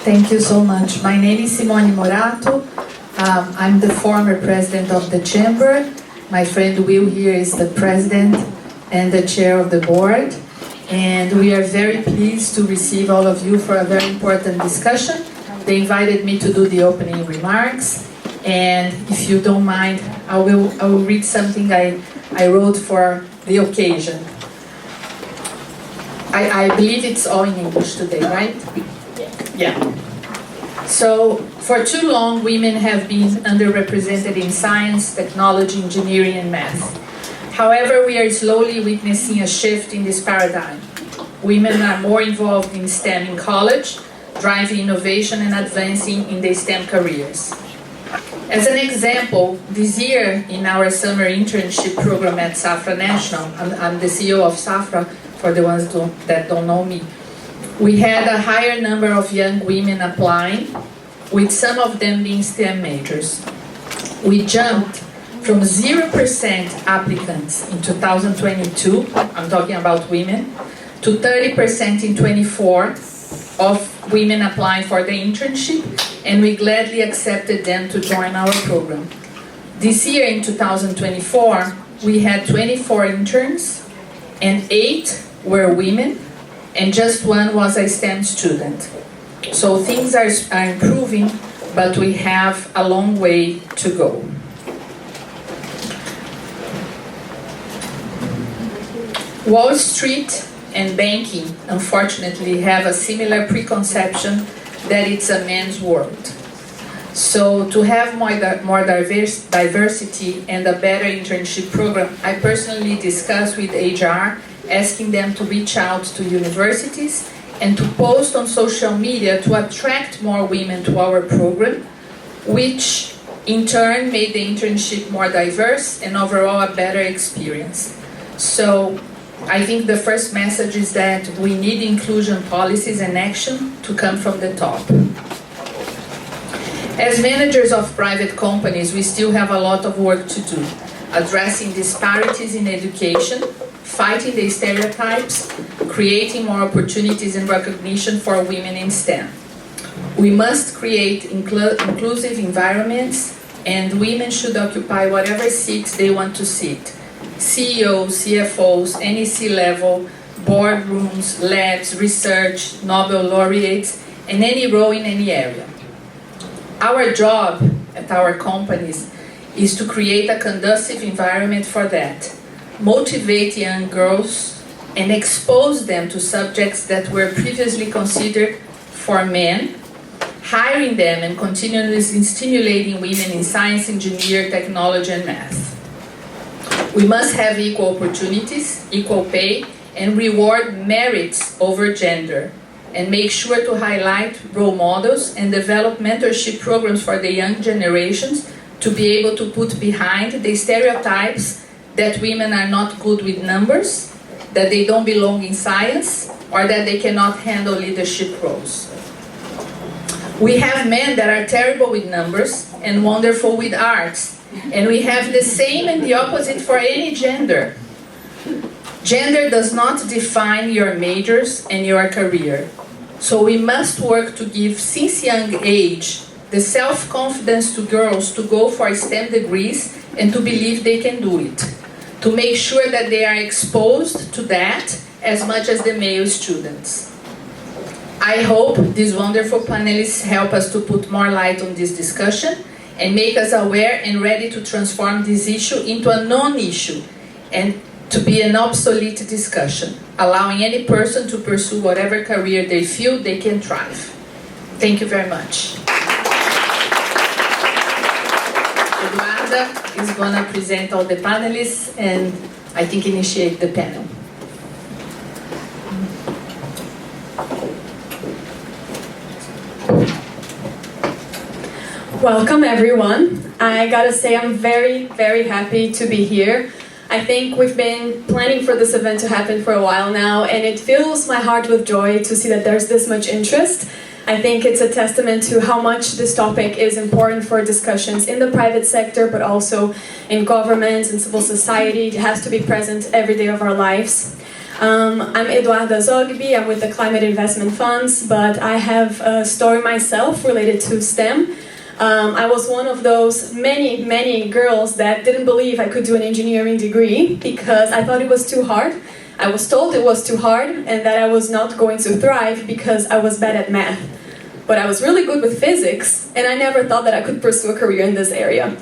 Thank you so much. My name is Simone Morato. I'm the former president of the chamber. My friend Will here is the president and the chair of the board. And we are very pleased to receive all of you for a very important discussion. They invited me to do the opening remarks. And if you don't mind, I will read something I wrote for the occasion. I believe it's all in English today, right? Yeah. So, for too long, women have been underrepresented in science, technology, engineering, and math. However, we are slowly witnessing a shift in this paradigm. Women are more involved in STEM in college, driving innovation and advancing in their STEM careers. As an example, this year in our summer internship program at Safra National, I'm the CEO of Safra, for the ones that don't know me, we had a higher number of young women applying, with some of them being STEM majors. We jumped from 0% applicants in 2022, I'm talking about women, to 30% in 24 of women applying for the internship, and we gladly accepted them to join our program. This year in 2024, we had 24 interns, and 8 were women, and just 1 was a STEM student. So things are improving, but we have a long way to go. Wall Street and banking, unfortunately, have a similar preconception that it's a man's world. So to have more diversity and a better internship program, I personally discussed with HR, asking them to reach out to universities and to post on social media to attract more women to our program, which in turn made the internship more diverse and overall a better experience. So I think the first message is that we need inclusion policies and action to come from the top. As managers of private companies, we still have a lot of work to do, addressing disparities in education, fighting the stereotypes, creating more opportunities and recognition for women in STEM. We must create inclusive environments, and women should occupy whatever seats they want to sit. CEOs, CFOs, any C-level, boardrooms, labs, research, Nobel laureates, and any role in any area. Our job at our companies is to create a conducive environment for that, motivate young girls, and expose them to subjects that were previously considered for men, hiring them and continuously stimulating women in science, engineering, technology, and math. We must have equal opportunities, equal pay, and reward merits over gender, and make sure to highlight role models and develop mentorship programs for the young generations to be able to put behind the stereotypes that women are not good with numbers, that they don't belong in science, or that they cannot handle leadership roles. We have men that are terrible with numbers and wonderful with arts, and we have the same and the opposite for any gender. Gender does not define your majors and your career. So we must work to give, since young age, the self-confidence to girls to go for STEM degrees and to believe they can do it. To make sure that they are exposed to that as much as the male students. I hope these wonderful panelists help us to put more light on this discussion and make us aware and ready to transform this issue into a non-issue and to be an obsolete discussion, allowing any person to pursue whatever career they feel they can thrive. Thank you very much. Eduarda is going to present all the panelists and I think initiate the panel. Welcome everyone. I gotta say I'm very, very happy to be here. I think we've been planning for this event to happen for a while now, and it fills my heart with joy to see that there's this much interest. I think it's a testament to how much this topic is important for discussions in the private sector, but also in governments and civil society. It has to be present every day of our lives. I'm Eduarda Zoghbi, I'm with the Climate Investment Funds, but I have a story myself related to STEM. I was one of those many girls that didn't believe I could do an engineering degree because I thought it was too hard. I was told it was too hard and that I was not going to thrive because I was bad at math. But I was really good with physics, and I never thought that I could pursue a career in this area.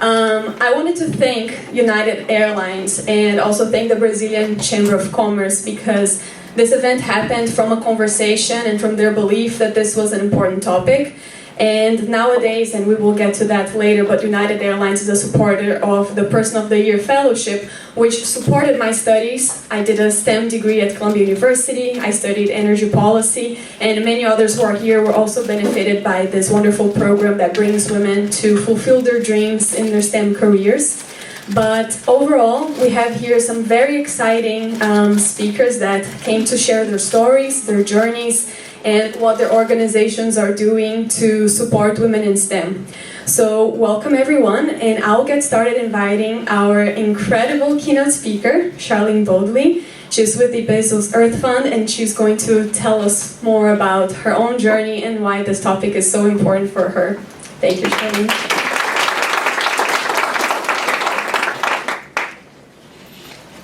I wanted to thank United Airlines and also thank the Brazilian Chamber of Commerce because this event happened from a conversation and from their belief that this was an important topic. And nowadays, and we will get to that later, but United Airlines is a supporter of the Person of the Year Fellowship, which supported my studies. I did a STEM degree at Columbia University, I studied energy policy, and many others who are here were also benefited by this wonderful program that brings women to fulfill their dreams in their STEM careers. But overall, we have here some very exciting speakers that came to share their stories, their journeys, and what their organizations are doing to support women in STEM. So welcome everyone, and I'll get started inviting our incredible keynote speaker, Charlene Boldley. She's with the Bezos Earth Fund, and she's going to tell us more about her own journey and why this topic is so important for her. Thank you, Charlene.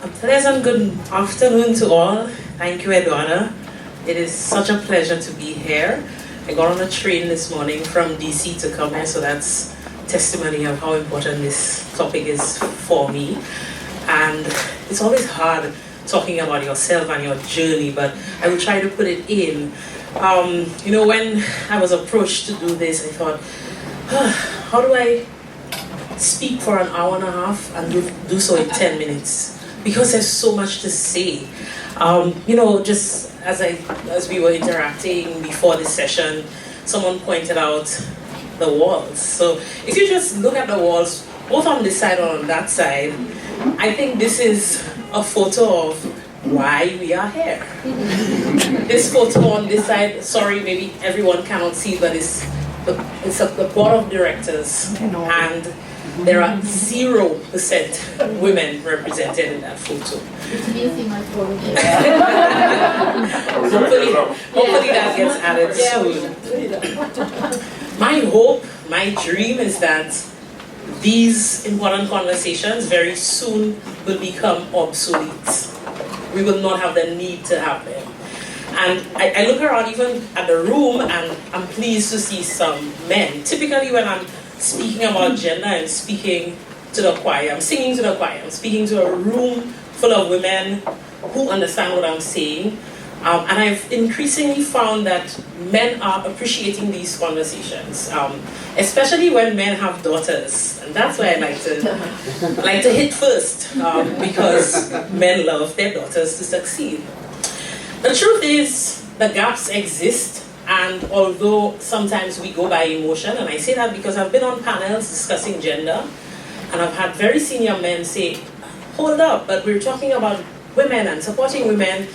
A pleasant good afternoon to all. Thank you, Eduarda. It is such a pleasure to be here. I got on a train this morning from DC to come here, so that's testimony of how important this topic is for me. And it's always hard talking about yourself and your journey, but I will try to put it in. You know, when I was approached to do this, I thought, how do I speak for an hour and a half and do so in 10 minutes? Because there's so much to say. You know, just as we were interacting before this session, someone pointed out the walls. So if you just look at the walls, both on this side and on that side, I think this is a photo of why we are here. This photo on this side, sorry, maybe everyone cannot see, but it's the board of directors, and there are 0% women represented in that photo. It's missing my photo. Hopefully that gets added soon. My hope, my dream is that these important conversations very soon will become obsolete. We will not have the need to have them. And I look around even at the room, and I'm pleased to see some men. Typically when I'm speaking about gender, I'm speaking to the choir, I'm singing to the choir, I'm speaking to a room full of women who understand what I'm saying. And I've increasingly found that men are appreciating these conversations, especially when men have daughters. And that's why I like to hit first, because men love their daughters to succeed. The truth is, the gaps exist, and although sometimes we go by emotion, and I say that because I've been on panels discussing gender, and I've had very senior men say, hold up, but we're talking about women and supporting women,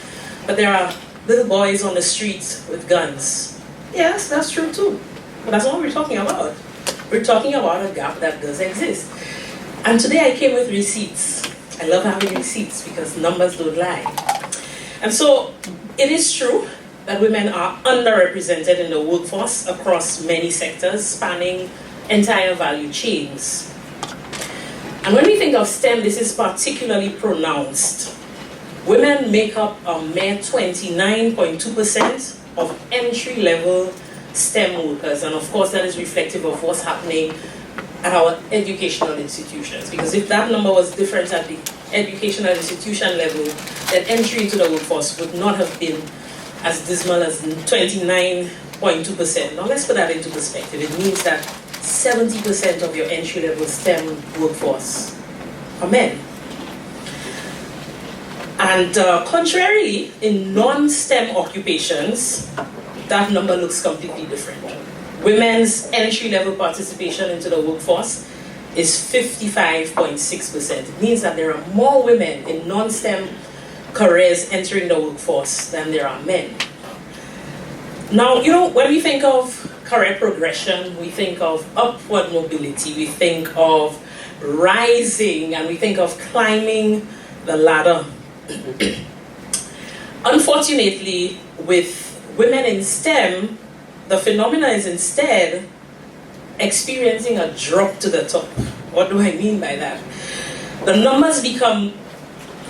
but there are little boys on the streets with guns. Yes, that's true too, but that's not what we're talking about. We're talking about a gap that does exist. And today I came with receipts. I love having receipts because numbers don't lie. And so it is true that women are underrepresented in the workforce across many sectors, spanning entire value chains. And when we think of STEM, this is particularly pronounced. Women make up a mere 29.2% of entry-level STEM workers, and of course that is reflective of what's happening at our educational institutions. Because if that number was different at the educational institution level, then entry into the workforce would not have been as dismal as 29.2%. Now let's put that into perspective. It means that 70% of your entry-level STEM workforce are men. And contrarily, in non-STEM occupations, that number looks completely different. Women's entry-level participation into the workforce is 55.6%. It means that there are more women in non-STEM careers entering the workforce than there are men. Now, you know, when we think of career progression, we think of upward mobility, we think of rising, and we think of climbing the ladder. Unfortunately, with women in STEM, the phenomena is instead experiencing a drop to the top. What do I mean by that? The numbers become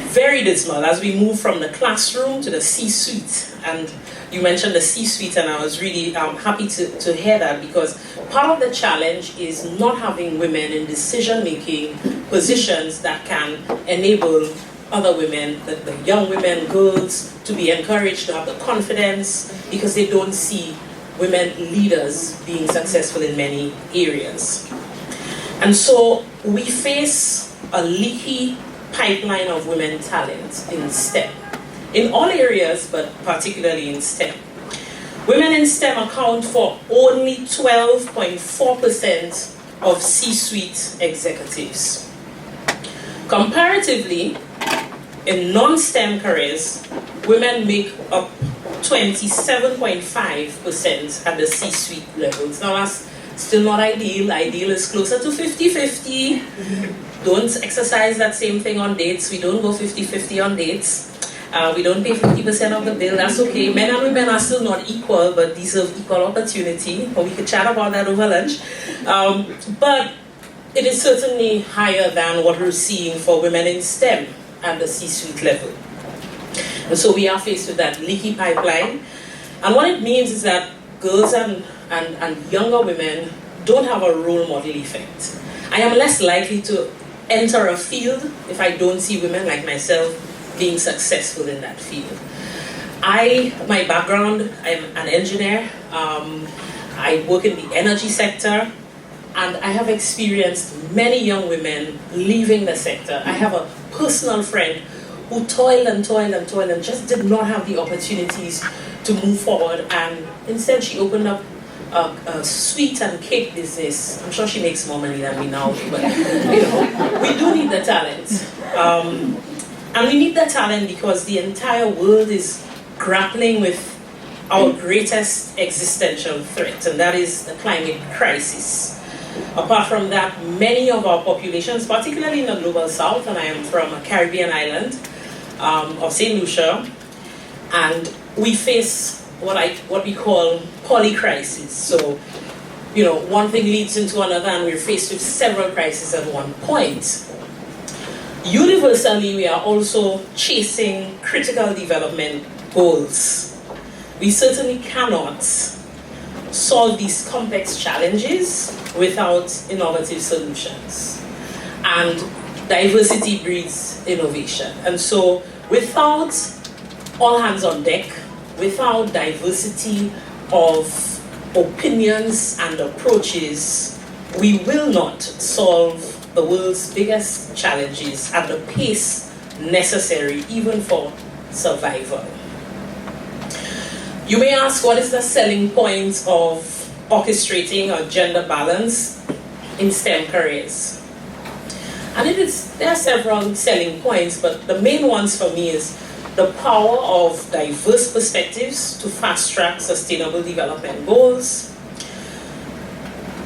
very dismal as we move from the classroom to the C-suite. And you mentioned the C-suite, and I was really happy to hear that, because part of the challenge is not having women in decision-making positions that can enable other women, the young women, girls, to be encouraged to have the confidence, because they don't see women leaders being successful in many areas. And so we face a leaky pipeline of women talent in STEM, in all areas, but particularly in STEM. Women in STEM account for only 12.4% of C-suite executives. Comparatively, in non-STEM careers, women make up 27.5% at the C-suite levels. Now that's still not ideal. Ideal is closer to 50-50. Don't exercise that same thing on dates. We don't go 50-50 on dates. We don't pay 50% of the bill. That's okay. Men and women are still not equal, but deserve equal opportunity. Or we could chat about that over lunch. But it is certainly higher than what we're seeing for women in STEM at the C-suite level. And so we are faced with that leaky pipeline. And what it means is that girls and younger women don't have a role model effect. I am less likely to enter a field if I don't see women like myself being successful in that field. My background, I'm an engineer. I work in the energy sector, and I have experienced many young women leaving the sector. I have a personal friend who toiled and just did not have the opportunities to move forward, and instead she opened up a sweet and cake business. I'm sure she makes more money than me now, but we do need the talent. And we need the talent because the entire world is grappling with our greatest existential threat, and that is the climate crisis. Apart from that, many of our populations, particularly in the global south, and I am from a Caribbean island of St. Lucia, and we face what we call polycrisis. So, one thing leads into another, and we're faced with several crises at one point. Universally, we are also chasing critical development goals. We certainly cannot solve these complex challenges without innovative solutions. And diversity breeds innovation. And so without all hands on deck, without diversity of opinions and approaches, we will not solve the world's biggest challenges at the pace necessary even for survival. You may ask, what is the selling point of orchestrating a gender balance in STEM careers? And there are several selling points, but the main ones for me is the power of diverse perspectives to fast-track sustainable development goals,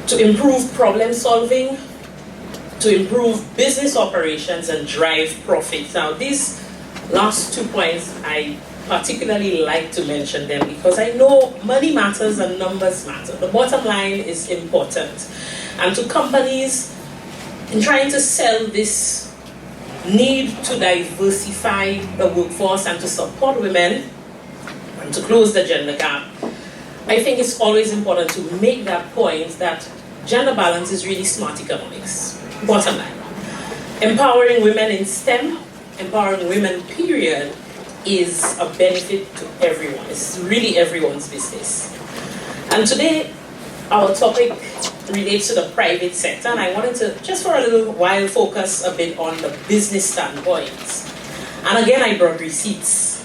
to improve problem solving, to improve business operations and drive profits. Now, these last 2 points, I particularly like to mention them because I know money matters and numbers matter. The bottom line is important. And to companies, in trying to sell this need to diversify the workforce and to support women and to close the gender gap, I think it's always important to make that point that gender balance is really smart economics. Bottom line. Empowering women in STEM, empowering women, period, is a benefit to everyone. It's really everyone's business. And today, our topic relates to the private sector, and I wanted to, just for a little while, focus a bit on the business standpoint. And again, I brought receipts.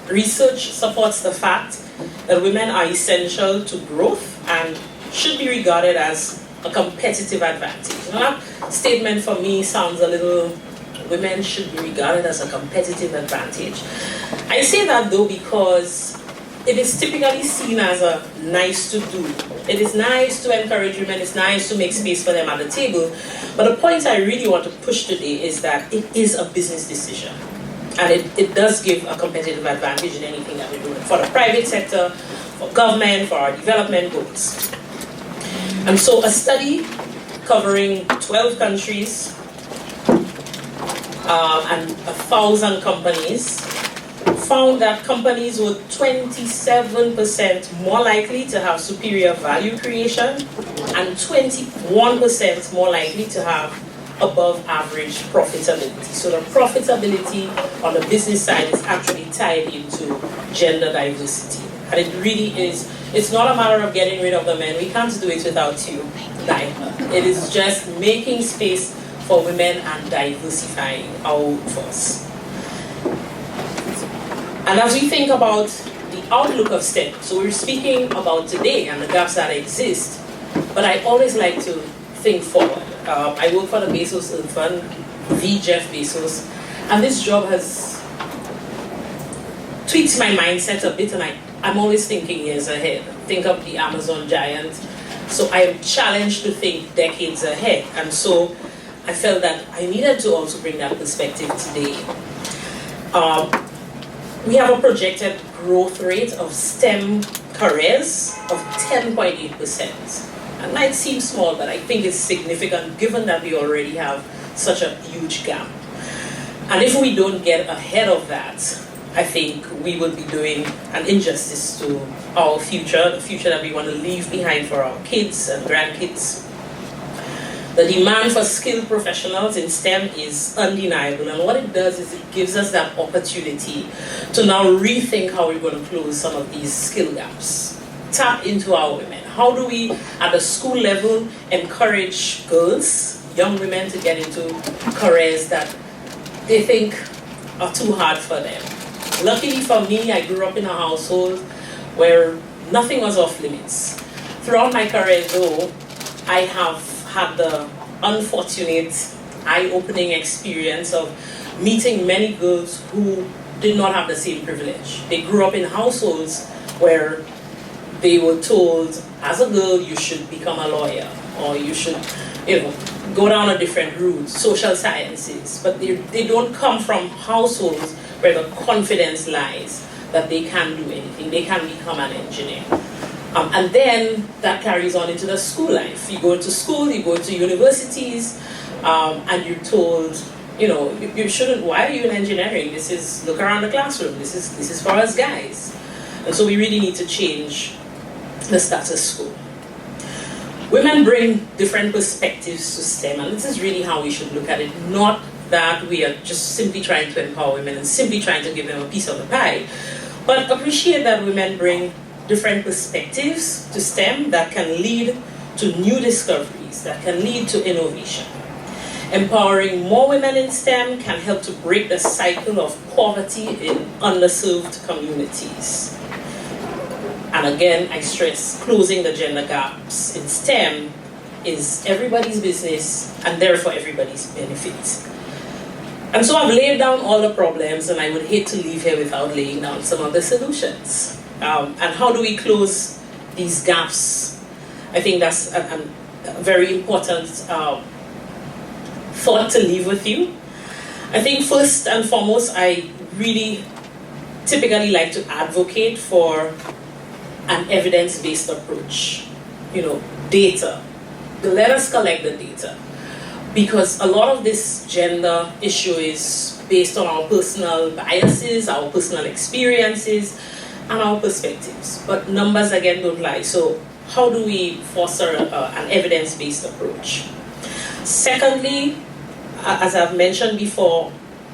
Research supports the fact that women are essential to growth and should be regarded as a competitive advantage. Now, that statement for me sounds a little, women should be regarded as a competitive advantage. I say that though because it is typically seen as a nice to do. It is nice to encourage women, it's nice to make space for them at the table. But the point I really want to push today is that it is a business decision. And it does give a competitive advantage in anything that we're doing, for the private sector, for government, for our development goals. And so a study covering 12 countries and 1,000 companies found that companies were 27% more likely to have superior value creation and 21% more likely to have above average profitability. So the profitability on the business side is actually tied into gender diversity. And it really is, it's not a matter of getting rid of the men. We can't do it without you, neither. It is just making space for women and diversifying our workforce. And as we think about the outlook of STEM, so we're speaking about today and the gaps that exist, but I always like to think forward. I work for the Bezos Earth Fund, the Jeff Bezos, and this job has tweaked my mindset a bit, and I'm always thinking years ahead. Think of the Amazon giant. So I am challenged to think decades ahead, and so I felt that I needed to also bring that perspective today. We have a projected growth rate of STEM careers of 10.8%. It might seem small, but I think it's significant given that we already have such a huge gap. And if we don't get ahead of that, I think we will be doing an injustice to our future, the future that we want to leave behind for our kids and grandkids. The demand for skilled professionals in STEM is undeniable, and what it does is it gives us that opportunity to now rethink how we're going to close some of these skill gaps. Tap into our women. How do we, at the school level, encourage girls, young women, to get into careers that they think are too hard for them? Luckily for me, I grew up in a household where nothing was off limits. Throughout my career, though, I have had the unfortunate, eye-opening experience of meeting many girls who did not have the same privilege. They grew up in households where they were told, as a girl, you should become a lawyer, or you should, go down a different route, social sciences. But they don't come from households where the confidence lies that they can do anything. They can become an engineer. And then that carries on into the school life. You go to school, you go to universities, and you're told, you shouldn't, why are you in engineering? Look around the classroom, this is for us guys. And so we really need to change the status quo. Women bring different perspectives to STEM, and this is really how we should look at it. Not that we are just simply trying to empower women and simply trying to give them a piece of the pie, but appreciate that women bring different perspectives to STEM that can lead to new discoveries, that can lead to innovation. Empowering more women in STEM can help to break the cycle of poverty in underserved communities. And again, I stress, closing the gender gaps in STEM is everybody's business and therefore everybody's benefit. And so I've laid down all the problems, and I would hate to leave here without laying down some of the solutions. And how do we close these gaps? I think that's a very important thought to leave with you. I think first and foremost, I really typically like to advocate for an evidence-based approach. Data. Let us collect the data. Because a lot of this gender issue is based on our personal biases, our personal experiences, and our perspectives. But numbers, again, don't lie. So how do we foster an evidence-based approach? Secondly, as I've mentioned before,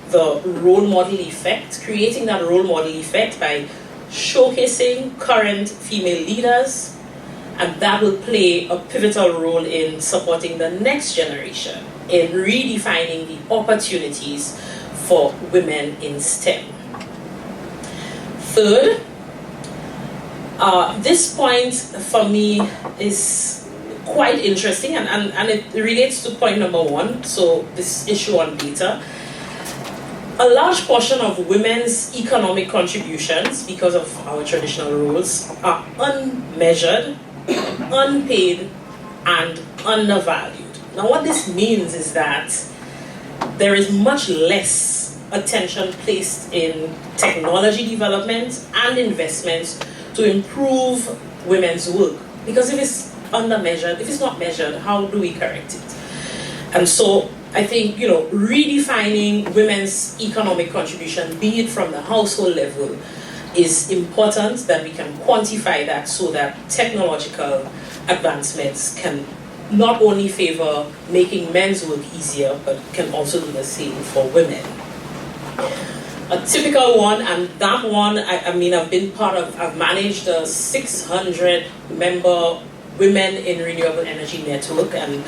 the role model effect, creating that role model effect by showcasing current female leaders, and that will play a pivotal role in supporting the next generation in redefining the opportunities for women in STEM. Third, this point for me is quite interesting, and it relates to point number one, so this issue on data. A large portion of women's economic contributions, because of our traditional roles, are unmeasured, unpaid, and undervalued. Now what this means is that there is much less attention placed in technology development and investments to improve women's work. Because if it's under-measured, if it's not measured, how do we correct it? And so I think, redefining women's economic contribution, be it from the household level, is important, that we can quantify that so that technological advancements can not only favor making men's work easier, but can also do the same for women. A typical one, and that one, I've managed a 600 member Women in Renewable Energy Network, and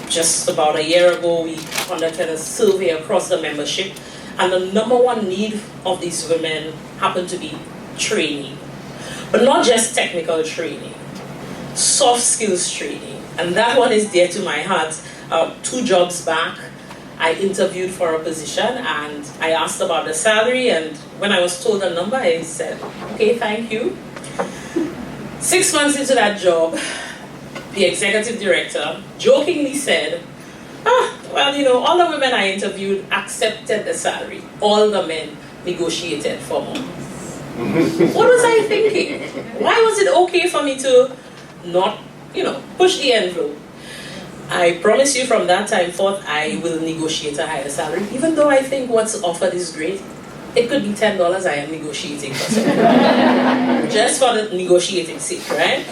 just about a year ago we conducted a survey across the membership, and the number one need of these women happened to be training. But not just technical training, soft skills training, and that one is dear to my heart. 2 jobs back, I interviewed for a position and I asked about the salary, and when I was told the number, I said, okay, thank you. 6 months into that job, the executive director jokingly said, all the women I interviewed accepted the salary. All the men negotiated for more. What was I thinking? Why was it okay for me to not, push the envelope? I promise you from that time forth, I will negotiate a higher salary, even though I think what's offered is great. It could be $10 I am negotiating for something. Just for the negotiating sake, right?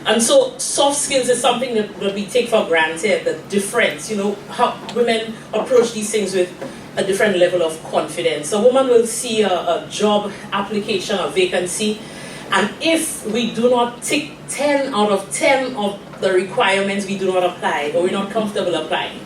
And so soft skills is something that we take for granted, the difference, how women approach these things with a different level of confidence. A woman will see a job application, a vacancy, and if we do not tick 10 out of 10 of the requirements, we do not apply, or we're not comfortable applying.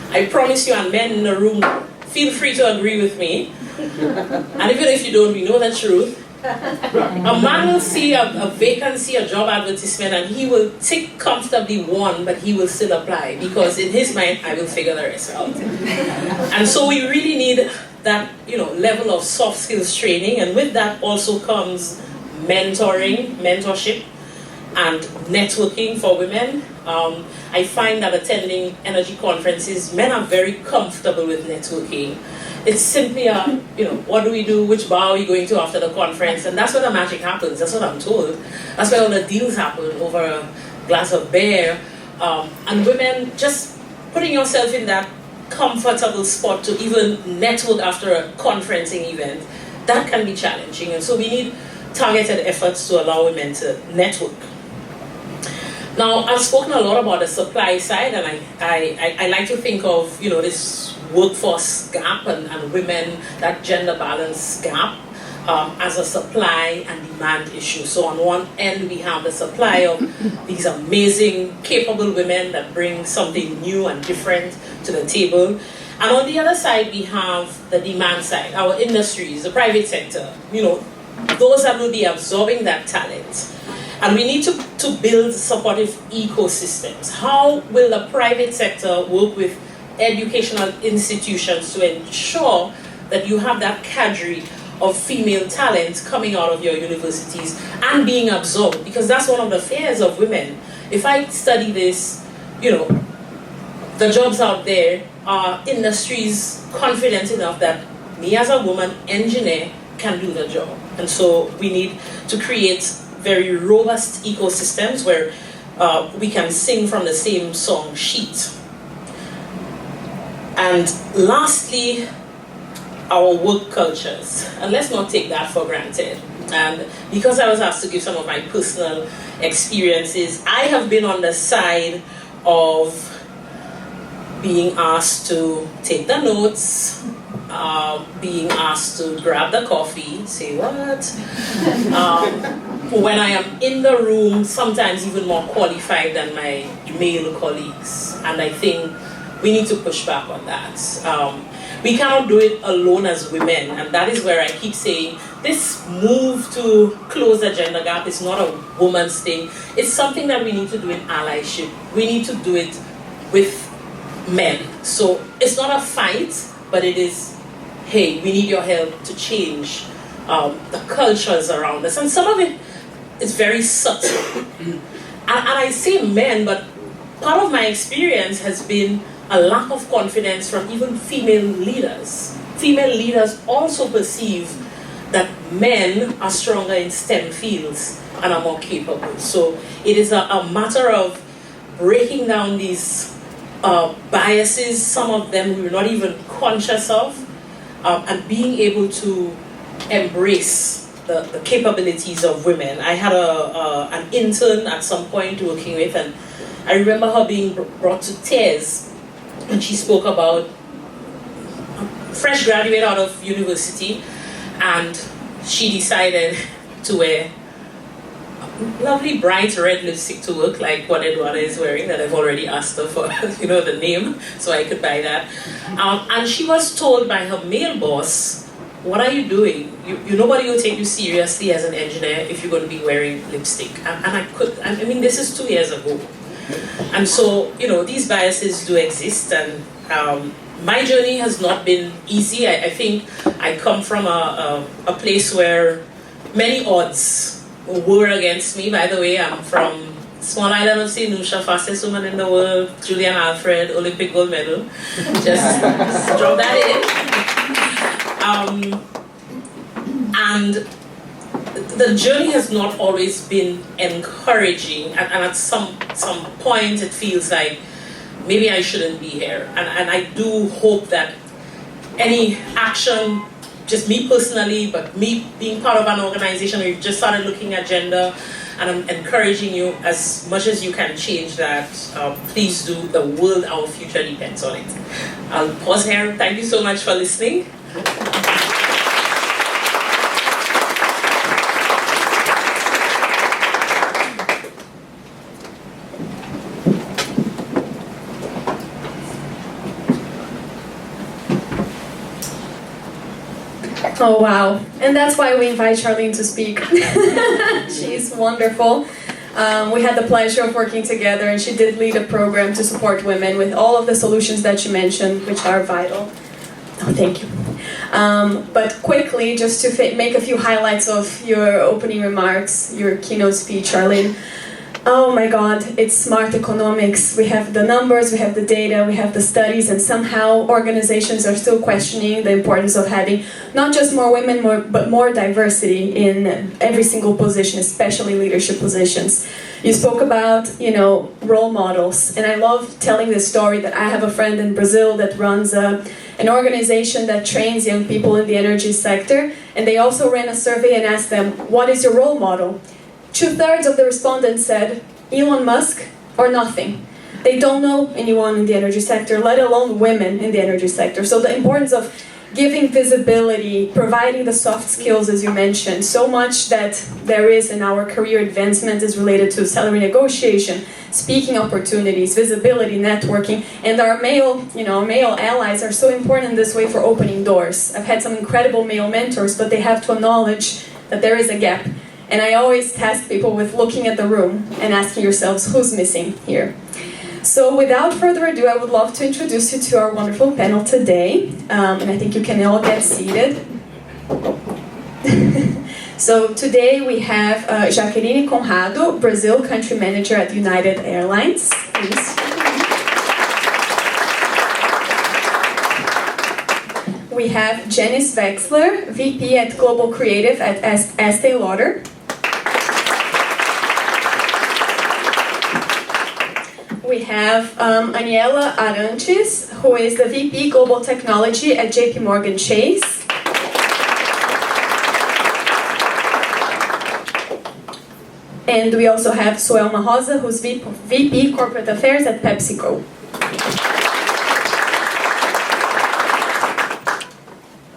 I promise you, and men in the room, feel free to agree with me. And even if you don't, we know the truth. A man will see a vacancy, a job advertisement, and he will tick comfortably 1, but he will still apply, because in his mind, I will figure the rest out. And so we really need that, level of soft skills training, and with that also comes mentorship, and networking for women. I find that attending energy conferences, men are very comfortable with networking. It's simply what do we do, which bar are we going to after the conference, and that's where the magic happens, that's what I'm told. That's where all the deals happen, over a glass of beer. And women, just putting yourself in that comfortable spot to even network after a conferencing event, that can be challenging, and so we need targeted efforts to allow women to network. Now, I've spoken a lot about the supply side, and I like to think of, this workforce gap and women, that gender balance gap, as a supply and demand issue. So on one end, we have the supply of these amazing, capable women that bring something new and different to the table. And on the other side, we have the demand side, our industries, the private sector, those that will be absorbing that talent. And we need to build supportive ecosystems. How will the private sector work with educational institutions to ensure that you have that cadre of female talent coming out of your universities and being absorbed? Because that's one of the fears of women. If I study this, the jobs out there are industries confident enough that me as a woman engineer can do the job. And so we need to create very robust ecosystems where we can sing from the same song sheet. And lastly, our work cultures. And let's not take that for granted. And because I was asked to give some of my personal experiences, I have been on the side of being asked to take the notes, being asked to grab the coffee, say what? When I am in the room, sometimes even more qualified than my male colleagues. And I think we need to push back on that. We cannot do it alone as women, and that is where I keep saying this move to close the gender gap is not a woman's thing. It's something that we need to do in allyship. We need to do it with men. So it's not a fight, but it is, hey, we need your help to change the cultures around us. And some of it is very subtle. And I say men, but part of my experience has been a lack of confidence from even female leaders, female leaders also perceive that men are stronger in STEM fields and are more capable. So it is a matter of breaking down these biases, some of them we're not even conscious of, and being able to embrace the capabilities of women. I had an intern at some point working with, and I remember her being brought to tears when she spoke about a fresh graduate out of university, and she decided to wear lovely bright red lipstick to work, like what Eduarda is wearing, that I've already asked her for, the name, so I could buy that. And she was told by her male boss, what are you doing? Nobody will take you seriously as an engineer if you're going to be wearing lipstick. And I mean, this is 2 years ago. And so, these biases do exist, and my journey has not been easy. I think I come from a place where many odds were against me. By the way, I'm from small island of St. Lucia, fastest woman in the world, Julian Alfred, Olympic gold medal. Just drop that in. And the journey has not always been encouraging, and at some point it feels like maybe I shouldn't be here. And I do hope that any action, just me personally, but me being part of an organization, we've just started looking at gender, and I'm encouraging you as much as you can change that. Please do. The world, our future depends on it. I'll pause here. Thank you so much for listening. Oh wow, and that's why we invite Charlene to speak. She's wonderful. We had the pleasure of working together, and she did lead a program to support women with all of the solutions that you mentioned, which are vital. Oh, thank you. But quickly, just to make a few highlights of your opening remarks, your keynote speech, Charlene. Oh my God, it's smart economics. We have the numbers, we have the data, we have the studies, and somehow organizations are still questioning the importance of having not just more women, but more diversity in every single position, especially leadership positions. You spoke about, role models, and I love telling this story that I have a friend in Brazil that runs an organization that trains young people in the energy sector, and they also ran a survey and asked them, what is your role model? 2/3 of the respondents said Elon Musk or nothing. They don't know anyone in the energy sector, let alone women in the energy sector. So the importance of giving visibility, providing the soft skills, as you mentioned, so much that there is in our career advancement is related to salary negotiation, speaking opportunities, visibility, networking, and our male allies are so important in this way for opening doors. I've had some incredible male mentors, but they have to acknowledge that there is a gap. And I always task people with looking at the room and asking yourselves, who's missing here? So without further ado, I would love to introduce you to our wonderful panel today. And I think you can all get seated. So today we have Jaqueline Conrado, Brazil Country Manager at United Airlines. Please. We have Janice Wexler, VP at Global Creative at Estée Lauder. We have Aniela Arantes, who is the VP Global Technology at JP Morgan Chase. And we also have Suelma Rosa, who's VP Corporate Affairs at PepsiCo.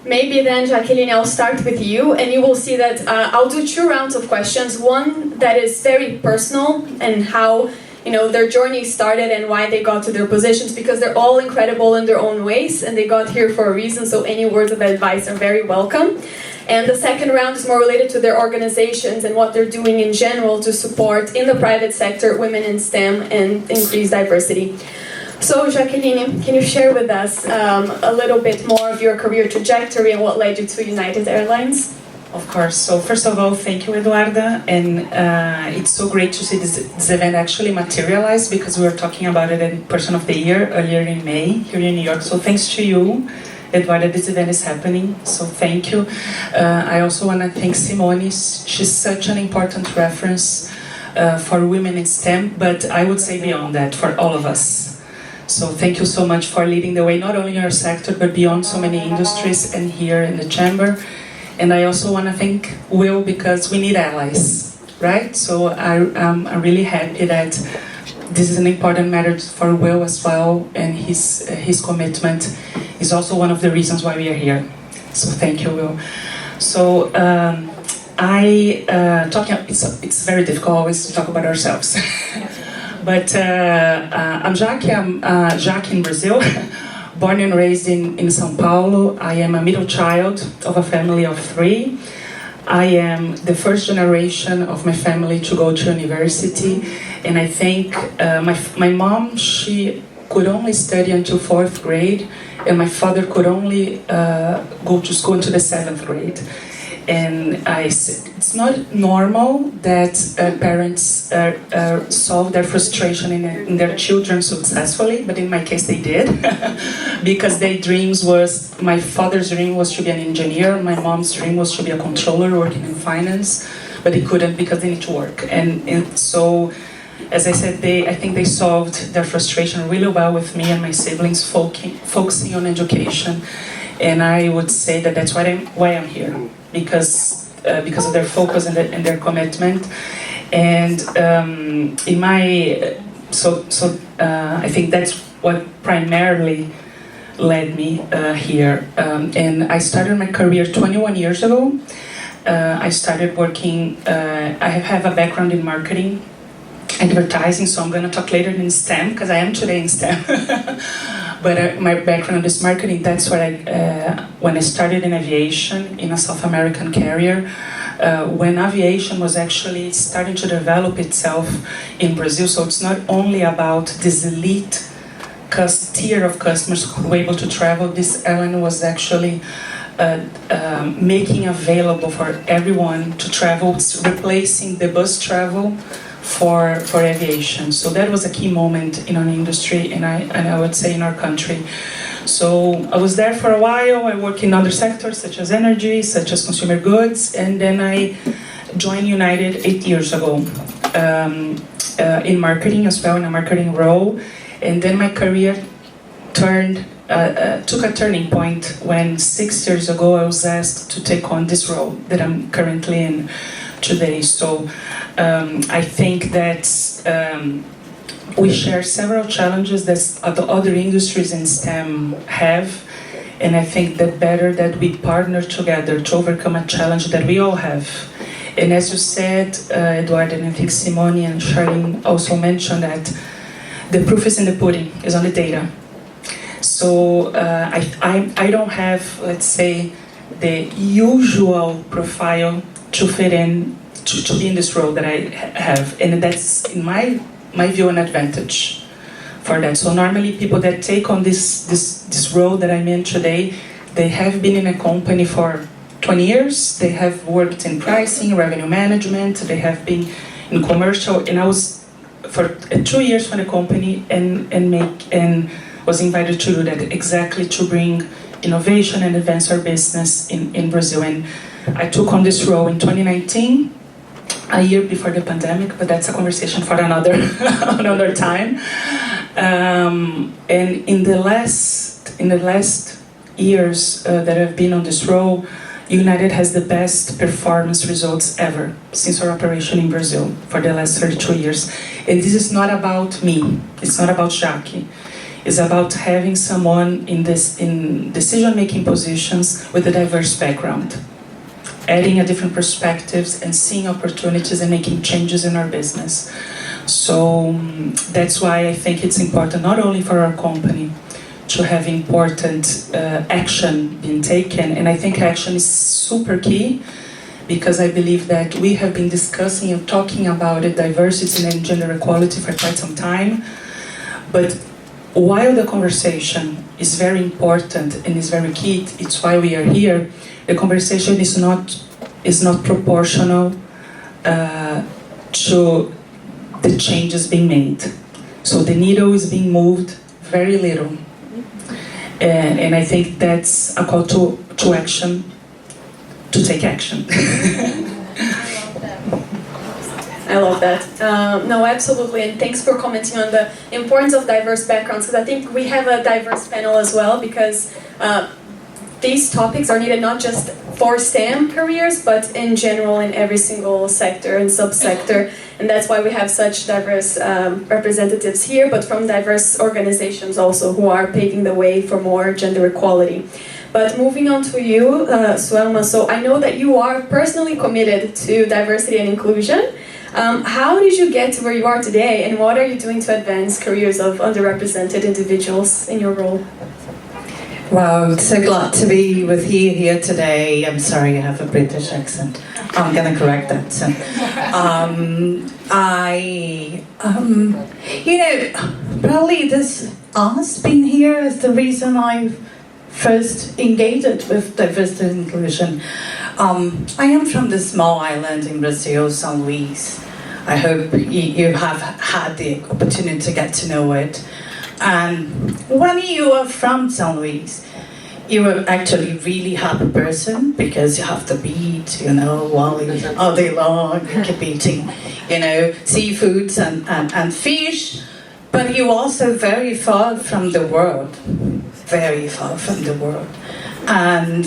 Maybe then, Jacqueline, I'll start with you, and you will see that I'll do 2 rounds of questions. One that is very personal, and how their journey started and why they got to their positions, because they're all incredible in their own ways, and they got here for a reason, so any words of advice are very welcome. And the second round is more related to their organizations and what they're doing in general to support, in the private sector, women in STEM and increase diversity. So, Jacqueline, can you share with us a little bit more of your career trajectory and what led you to United Airlines? Of course. So first of all, thank you, Eduarda, and it's so great to see this event actually materialize, because we were talking about it in Person of the Year earlier in May here in New York. So thanks to you Eduarda, this event is happening, so thank you. I also want to thank Simone. She's such an important reference for women in STEM, but I would say beyond that, for all of us. So thank you so much for leading the way, not only in our sector, but beyond so many industries and here in the chamber. And I also want to thank Will, because we need allies, right? So I'm really happy that this is an important matter for Will as well, and his commitment is also one of the reasons why we are here. So thank you, Will. So it's very difficult always to talk about ourselves. But I'm Jaque. I'm Jaque in Brazil, born and raised in São Paulo. I am a middle child of a family of 3. I am the first generation of my family to go to university, and I think my mom, she could only study until 4th grade, and my father could only go to school until the 7th grade. And it's not normal that parents solve their frustration in their children successfully, but in my case they did, because their dreams was, my father's dream was to be an engineer, my mom's dream was to be a controller working in finance, but they couldn't because they need to work. And so, as I said, I think they solved their frustration really well with me and my siblings, focusing on education. And I would say that that's why I'm here, because of their focus and their commitment. And I think that's what primarily led me here. And I started my career 21 years ago. I started working. I have a background in marketing, advertising, so I'm going to talk later in STEM, because I am today in STEM. But my background is marketing. That's what when I started in aviation in a South American carrier, when aviation was actually starting to develop itself in Brazil. So it's not only about this elite tier of customers who were able to travel. This airline was actually making available for everyone to travel, replacing the bus travel for aviation. So that was a key moment in our industry, and I would say in our country. So I was there for a while. I worked in other sectors such as energy, such as consumer goods, and then I joined United 8 years ago in marketing as well, in a marketing role. And then my career took a turning point when 6 years ago I was asked to take on this role that I'm currently in today. So I think that we share several challenges that other industries in STEM have, and I think that better that we partner together to overcome a challenge that we all have. And as you said, Eduarda, and I think Simone and Charlene also mentioned that the proof is in the pudding, is on the data. So I don't have, let's say, the usual profile to fit in, to be in this role that I have. And that's, in my view, an advantage for that. So normally people that take on this role that I'm in today, they have been in a company for 20 years, they have worked in pricing, revenue management, they have been in commercial, and I was for 2 years for the company and was invited to do that, exactly to bring innovation and advance our business in Brazil. And I took on this role in 2019, a year before the pandemic, but that's a conversation for another time. And in the last years that I've been on this role, United has the best performance results ever since our operation in Brazil for the last 32 years. And this is not about me, it's not about Jaque. It's about having someone in decision-making positions with a diverse background, adding a different perspectives and seeing opportunities and making changes in our business. So that's why I think it's important not only for our company to have important action being taken, and I think action is super key, because I believe that we have been discussing and talking about it, diversity and gender equality, for quite some time. But while the conversation is very important and is very key, it's why we are here, the conversation is not proportional to the changes being made. So the needle is being moved very little. And I think that's a call to action, to take action. I love that. No, absolutely, and thanks for commenting on the importance of diverse backgrounds, because I think we have a diverse panel as well, because these topics are needed not just for STEM careers, but in general in every single sector and subsector, and that's why we have such diverse representatives here, but from diverse organizations also who are paving the way for more gender equality. But moving on to you, Suelma, so I know that you are personally committed to diversity and inclusion. How did you get to where you are today, and what are you doing to advance careers of underrepresented individuals in your role? Wow, so glad to be with you here today. I'm sorry I have a British accent. I'm going to correct that. So, probably this us being here is the reason I first engaged with diversity and inclusion. I am from the small island in Brazil, São Luís. I hope you have had the opportunity to get to know it. And when you are from São Luís, you are actually really happy person because you have the beach, all day long, you keep eating, seafoods and fish. But you're also very far from the world, very far from the world. And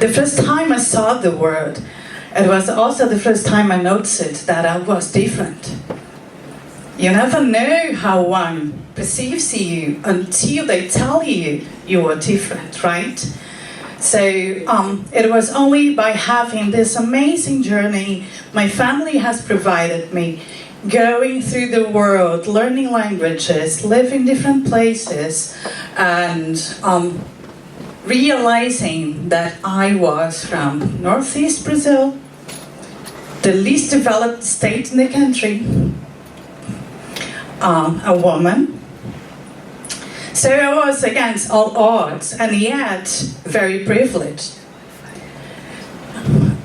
the first time I saw the world, it was also the first time I noticed that I was different. You never know how one perceives you until they tell you you are different, right? So it was only by having this amazing journey my family has provided me, going through the world, learning languages, living different places, and realizing that I was from Northeast Brazil, the least developed state in the country, a woman. So I was against all odds, and yet very privileged.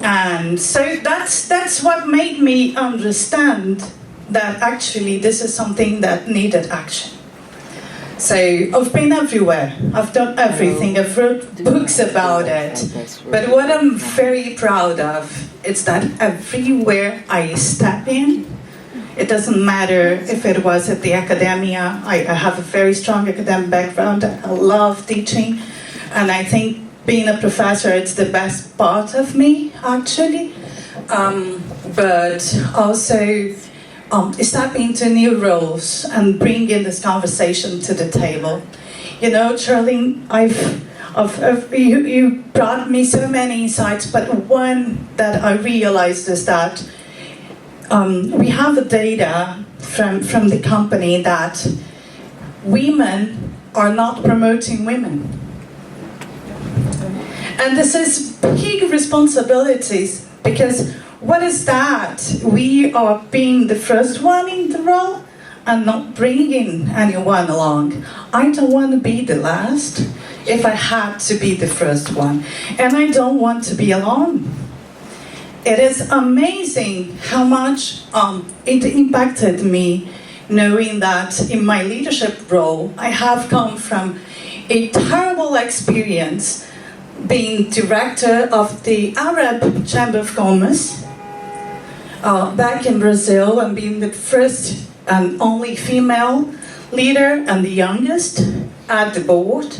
And so that's what made me understand that actually this is something that needed action. So I've been everywhere, I've done everything, I've wrote books about it, but what I'm very proud of is that everywhere I step in, it doesn't matter if it was at the academia. I have a very strong academic background, I love teaching, and I think being a professor, it's the best part of me, actually, but also stepping into new roles and bringing this conversation to the table. Charlene, you brought me so many insights, but one that I realized is that we have data from the company that women are not promoting women. And this is big responsibilities, because what is that? We are being the first one in the role and not bringing anyone along. I don't want to be the last if I had to be the first one. And I don't want to be alone. It is amazing how much it impacted me, knowing that in my leadership role, I have come from a terrible experience being director of the Arab Chamber of Commerce back in Brazil, and being the first and only female leader and the youngest at the board,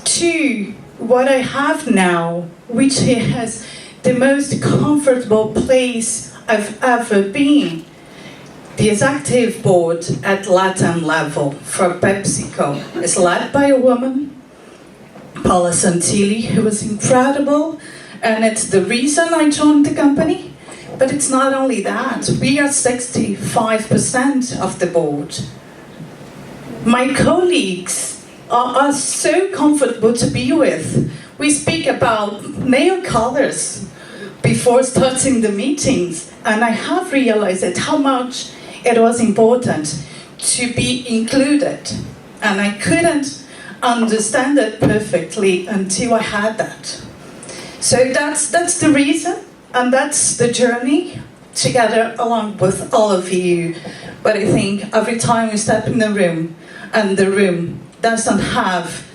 to what I have now, which has the most comfortable place I've ever been. The executive board at Latin level for PepsiCo is led by a woman, Paula Santilli, who was incredible, and it's the reason I joined the company. But it's not only that, we are 65% of the board. My colleagues are so comfortable to be with. We speak about nail colors before starting the meetings, and I have realized how much it was important to be included. And I couldn't understand it perfectly until I had that. So that's the reason, and that's the journey together along with all of you. But I think every time we step in the room, and the room doesn't have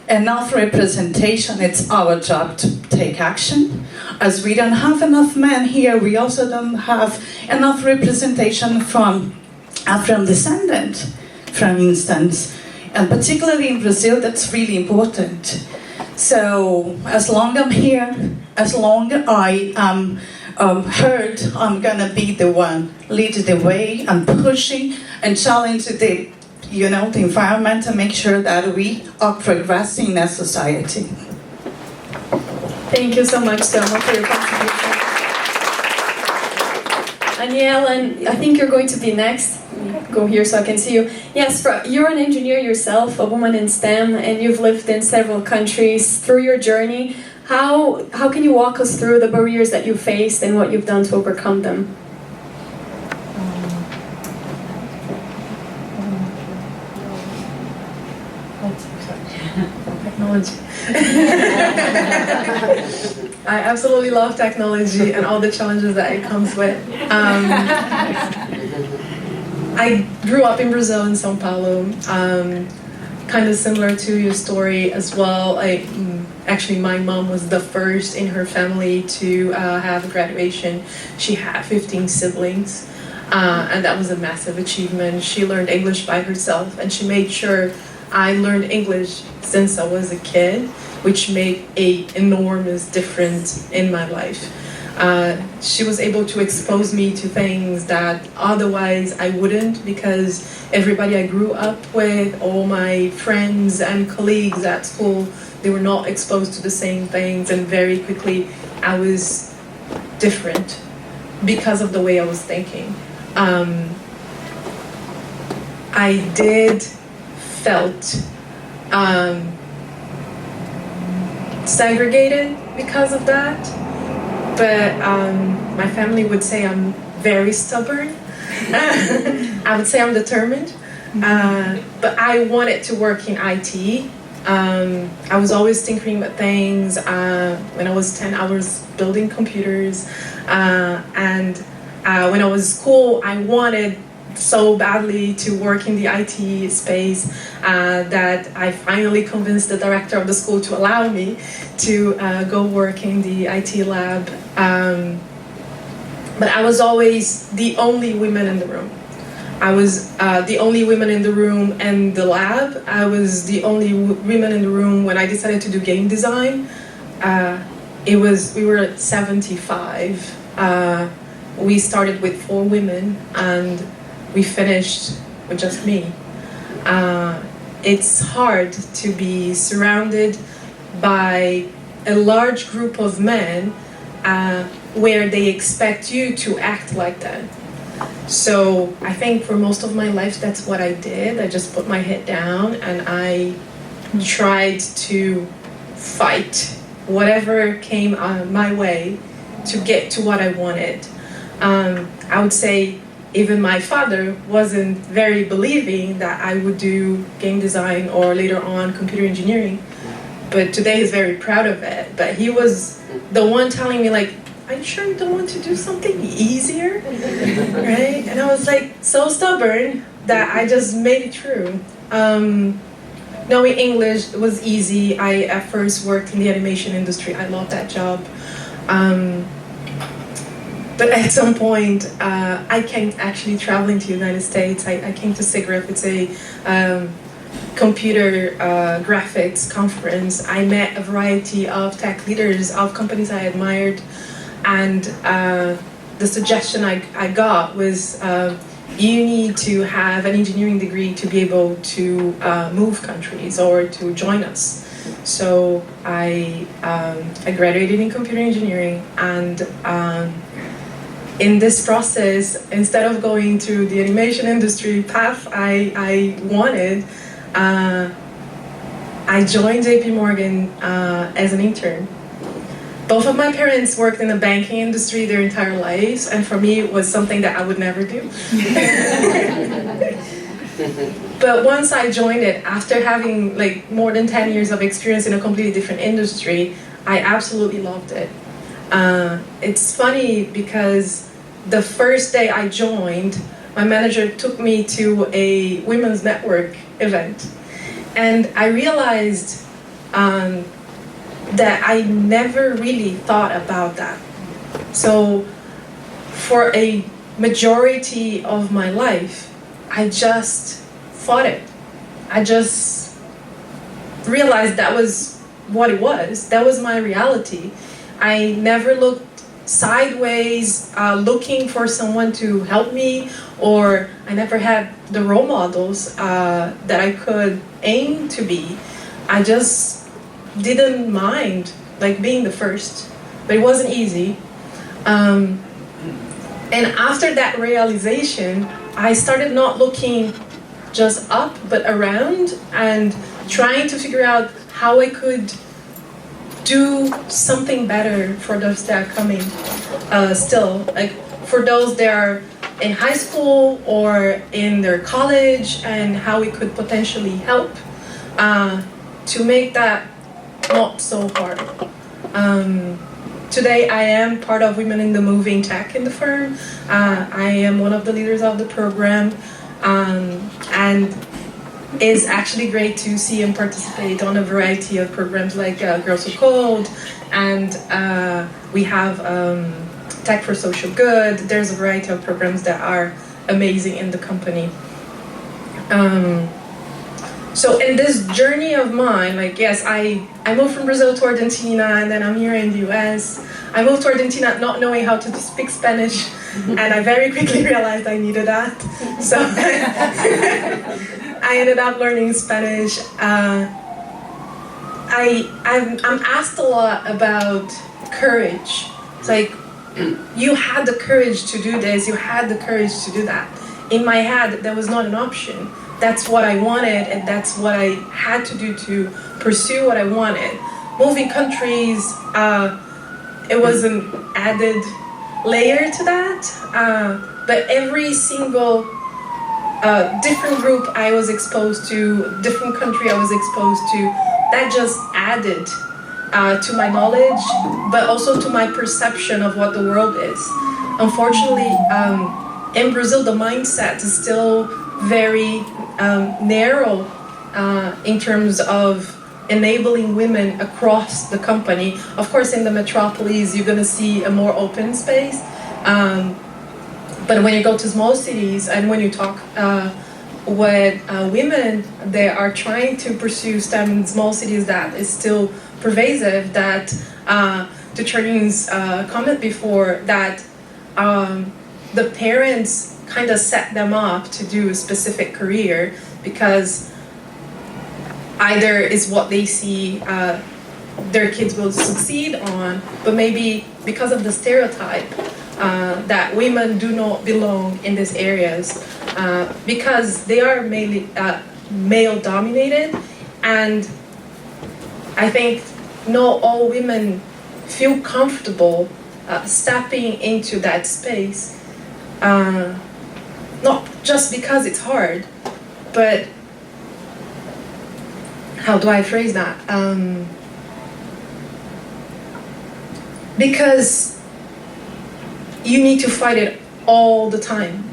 enough representation, it's our job to take action. As we don't have enough men here, we also don't have enough representation from Afro descendant, for instance. And particularly in Brazil, that's really important. So as long as I'm here, as long as I am heard, I'm gonna be the one leading the way and pushing and challenging the environment and make sure that we are progressing as society. Thank you so much, Selma, for your contribution. Aniel, and I think you're going to be next. Go here so I can see you. Yes, you're an engineer yourself, a woman in STEM, and you've lived in several countries. Through your journey, how can you walk us through the barriers that you faced and what you've done to overcome them? Technology. I absolutely love technology and all the challenges that it comes with. I grew up in Brazil, in São Paulo, kind of similar to your story as well. Actually, my mom was the first in her family to have a graduation. She had 15 siblings, and that was a massive achievement. She learned English by herself, and she made sure I learned English since I was a kid, which made an enormous difference in my life. She was able to expose me to things that otherwise I wouldn't, because everybody I grew up with, all my friends and colleagues at school, they were not exposed to the same things, and very quickly I was different because of the way I was thinking. I felt segregated because of that, but my family would say I'm very stubborn. I would say I'm determined, but I wanted to work in IT. I was always tinkering with things. When I was 10, I was building computers, and when I was in school, I wanted so badly to work in the IT space that I finally convinced the director of the school to allow me to go work in the IT lab. But I was always the only woman in the room. I was the only woman in the room in the lab. I was the only woman in the room when I decided to do game design. We were at 75. We started with 4 women, and we finished with just me. It's hard to be surrounded by a large group of men where they expect you to act like that. So I think for most of my life, that's what I did. I just put my head down and I tried to fight whatever came my way to get to what I wanted. I would say even my father wasn't very believing that I would do game design or later on computer engineering, but today he's very proud of it. But he was the one telling me, like, are you sure you don't want to do something easier? Right? And I was like so stubborn that I just made it through. Knowing English was easy. I at first worked in the animation industry. I loved that job. But at some point, I came actually traveling to the United States. I came to SIGGRAPH. It's a computer graphics conference. I met a variety of tech leaders of companies I admired. And the suggestion I got was, you need to have an engineering degree to be able to move countries or to join us. So I graduated in computer engineering, and in this process, instead of going to the animation industry path I wanted, I joined JP Morgan as an intern. Both of my parents worked in the banking industry their entire lives, and for me it was something that I would never do. But once I joined it, after having like more than 10 years of experience in a completely different industry, I absolutely loved it. It's funny because the first day I joined, my manager took me to a women's network event. And I realized that I never really thought about that. So for a majority of my life, I just fought it. I just realized that was what it was. That was my reality. I never looked sideways, looking for someone to help me, or I never had the role models that I could aim to be. I just didn't mind like being the first, but it wasn't easy. And after that realization, I started not looking just up, but around, and trying to figure out how I could do something better for those that are coming still. Like for those that are in high school or in their college, and how we could potentially help to make that not so hard. Today I am part of Women in the Moving Tech in the firm. I am one of the leaders of the program, and it's actually great to see and participate on a variety of programs like Girls Who Code, and we have Tech for Social Good. There's a variety of programs that are amazing in the company. So in this journey of mine, like yes, I moved from Brazil to Argentina, and then I'm here in the US. I moved to Argentina not knowing how to speak Spanish, and I very quickly realized I needed that. So I ended up learning Spanish. I'm asked a lot about courage. It's like, you had the courage to do this, you had the courage to do that. In my head, that was not an option. That's what I wanted, and that's what I had to do to pursue what I wanted. Moving countries, it was an added layer to that, but every single different group I was exposed to, different country I was exposed to, that just added to my knowledge, but also to my perception of what the world is. Unfortunately, in Brazil, the mindset is still very narrow in terms of enabling women across the company. Of course, in the metropolis, you're going to see a more open space. But when you go to small cities and when you talk with women, they are trying to pursue STEM in small cities, that is still pervasive. That to Charlene's comment before, that the parents kind of set them up to do a specific career because either is what they see their kids will succeed on, but maybe because of the stereotype that women do not belong in these areas because they are mainly male dominated, and I think not all women feel comfortable stepping into that space. Not just because it's hard, but how do I phrase that? Because you need to fight it all the time,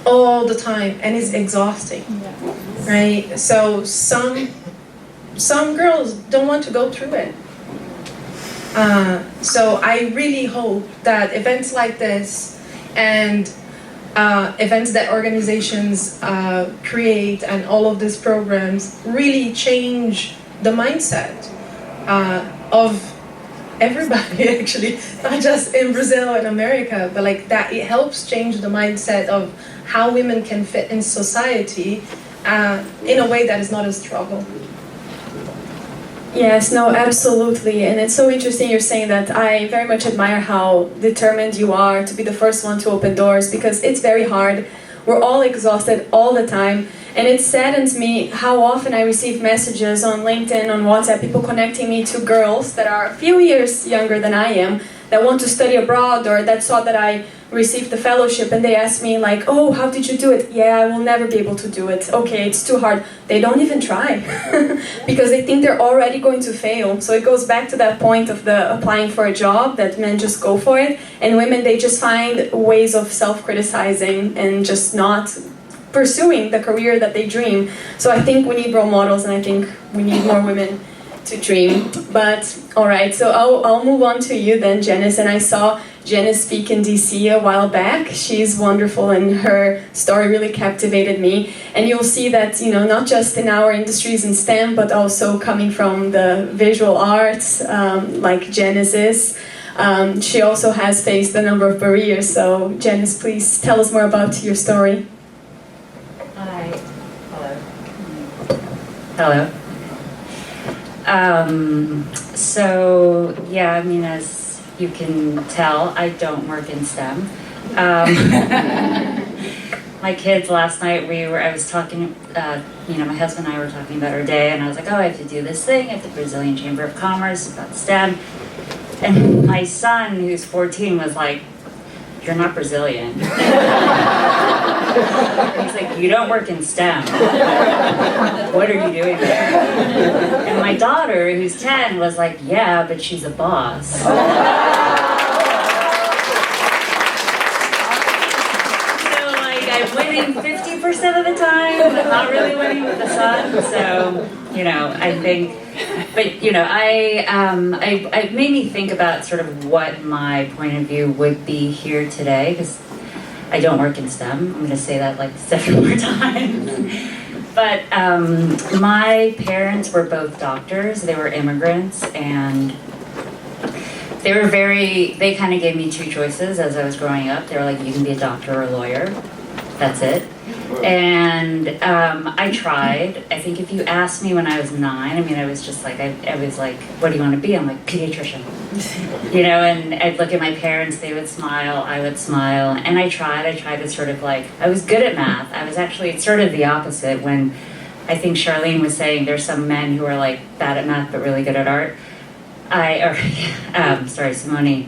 and it's exhausting, right? So some girls don't want to go through it. So I really hope that events like this and events that organizations create and all of these programs really change the mindset of everybody, actually, not just in Brazil and America, but like that it helps change the mindset of how women can fit in society in a way that is not a struggle. Yes, no, absolutely. And it's so interesting you're saying that. I very much admire how determined you are to be the first one to open doors, because it's very hard. We're all exhausted all the time. And it saddens me how often I receive messages on LinkedIn, on WhatsApp, people connecting me to girls that are a few years younger than I am, that want to study abroad or that saw that I received the fellowship, and they ask me like, oh, how did you do it? Yeah, I will never be able to do it. Okay, it's too hard. They don't even try because they think they're already going to fail. So it goes back to that point of the applying for a job, that men just go for it, and women, they just find ways of self-criticizing and just not pursuing the career that they dream. So I think we need role models, and I think we need more women to dream. But all right, so I'll move on to you then, Janice. And I saw Janice speak in DC a while back. She's wonderful, and her story really captivated me. And you'll see that, you know, not just in our industries in STEM, but also coming from the visual arts, like Janice is. She also has faced a number of barriers. So Janice, please tell us more about your story. Hi. Hello. So yeah, I mean, as you can tell, I don't work in STEM. My kids last night, I was talking, my husband and I were talking about our day, and I was like, oh, I have to do this thing at the Brazilian Chamber of Commerce about STEM. And my son, who's 14, was like, you're not Brazilian. He's like, you don't work in STEM. What are you doing there? And my daughter, who's 10, was like, yeah, but she's a boss. So like, I'm winning 50% of the time, but not really winning with the son. So, you know, I think, but you know, it made me think about sort of what my point of view would be here today, because I don't work in STEM. I'm going to say that like 7 more times. But my parents were both doctors. They were immigrants, and they kind of gave me 2 choices as I was growing up. They were like, you can be a doctor or a lawyer. That's it. And I tried. I think if you asked me when I was 9, I mean, I was just like, I was like, what do you want to be? I'm like, pediatrician. You know, and I'd look at my parents, they would smile, I would smile. And I tried to sort of like, I was good at math. I was actually sort of the opposite when I think Charlene was saying there's some men who are like bad at math but really good at art. Simone.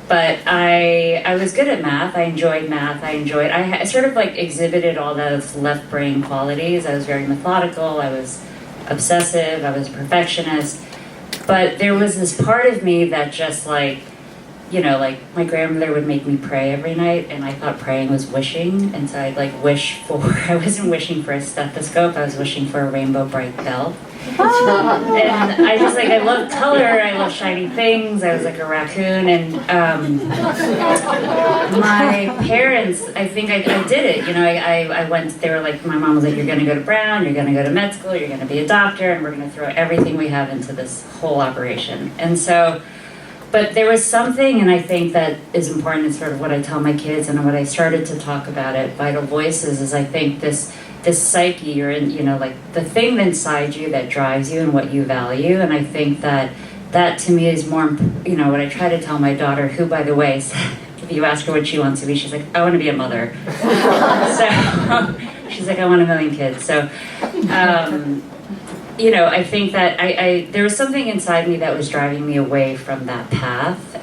But I was good at math. I enjoyed math. I sort of like exhibited all those left brain qualities. I was very methodical. I was obsessive. I was a perfectionist. But there was this part of me that just like, you know, like my grandmother would make me pray every night, and I thought praying was wishing. And so I'd like I wasn't wishing for a stethoscope. I was wishing for a rainbow bright belt. And I just like, I love color, I love shiny things, I was like a raccoon, and my parents, I think I did it, you know, I went, they were like, my mom was like, you're gonna go to Brown, you're gonna go to med school, you're gonna be a doctor, and we're gonna throw everything we have into this whole operation. And so, but there was something, and I think that is important, it's sort of what I tell my kids, and what I started to talk about at Vital Voices, is I think this psyche you're in, you know, like the thing inside you that drives you and what you value. And I think that to me is more, you know, what I try to tell my daughter, who, by the way, if you ask her what she wants to be, she's like, I want to be a mother. So she's like, I want 1 million kids. So, you know, I think that there was something inside me that was driving me away from that path.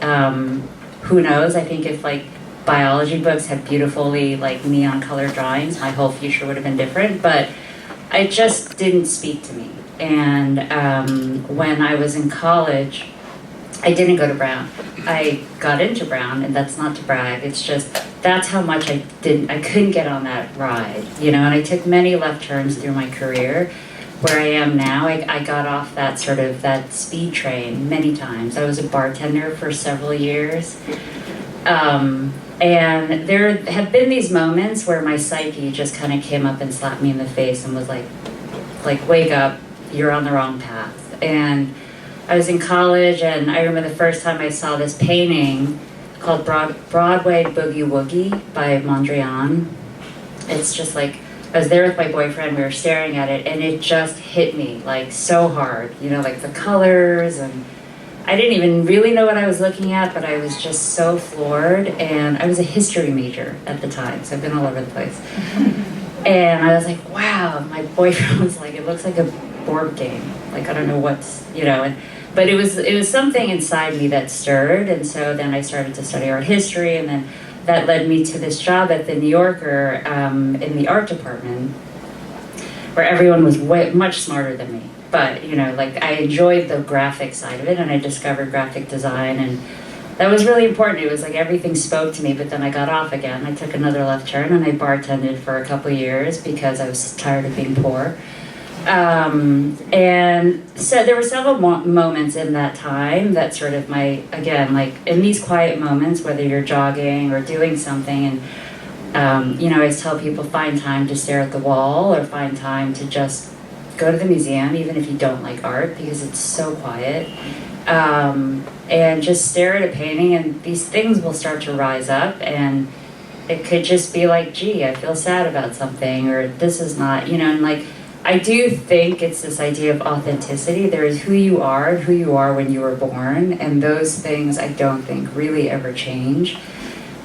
Who knows? I think if like biology books had beautifully like neon color drawings, my whole future would have been different, but it just didn't speak to me. And when I was in college, I didn't go to Brown. I got into Brown, and that's not to brag, it's just that's how much I couldn't get on that ride, you know, and I took many left turns through my career. Where I am now, I got off that sort of that speed train many times. I was a bartender for several years. And there have been these moments where my psyche just kind of came up and slapped me in the face and was like, wake up, you're on the wrong path. And I was in college, and I remember the first time I saw this painting called Broadway Boogie Woogie by Mondrian. It's just like, I was there with my boyfriend, we were staring at it, and it just hit me like so hard, you know, like the colors, and I didn't even really know what I was looking at, but I was just so floored. And I was a history major at the time, so I've been all over the place. And I was like, wow, my boyfriend was like, it looks like a board game. Like, I don't know what's, you know, but it was something inside me that stirred. And so then I started to study art history, and then that led me to this job at the New Yorker in the art department, where everyone was much smarter than me. But, you know, like I enjoyed the graphic side of it, and I discovered graphic design, and that was really important. It was like everything spoke to me, but then I got off again. I took another left turn and I bartended for a couple of years because I was tired of being poor. And so there were several moments in that time that sort of again, like in these quiet moments, whether you're jogging or doing something, and you know, I always tell people find time to stare at the wall or find time to just go to the museum, even if you don't like art, because it's so quiet. And just stare at a painting, and these things will start to rise up, and it could just be like, gee, I feel sad about something, or this is not, you know, and like, I do think it's this idea of authenticity. There is who you are and who you are when you were born, and those things I don't think really ever change.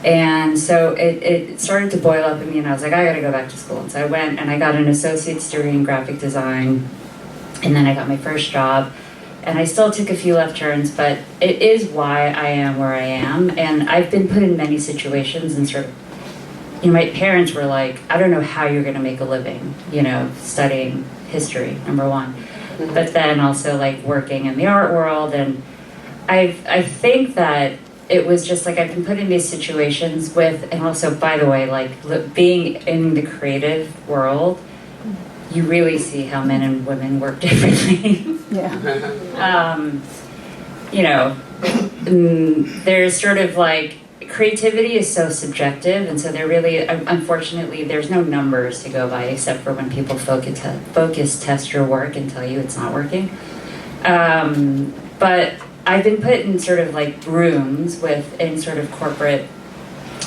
And so it started to boil up in me, and I was like, I gotta go back to school. And so I went and I got an associate's degree in graphic design, and then I got my first job. And I still took a few left turns, but it is why I am where I am. And I've been put in many situations and sort of, you know, my parents were like, I don't know how you're gonna make a living, you know, studying history, number one. But then also like working in the art world. And I think that it was just like I've been put in these situations with, and also, by the way, like being in the creative world, you really see how men and women work differently. Yeah. You know, there's sort of like, creativity is so subjective, and so there really, unfortunately, there's no numbers to go by except for when people focus test your work and tell you it's not working. But I've been put in sort of like rooms in sort of corporate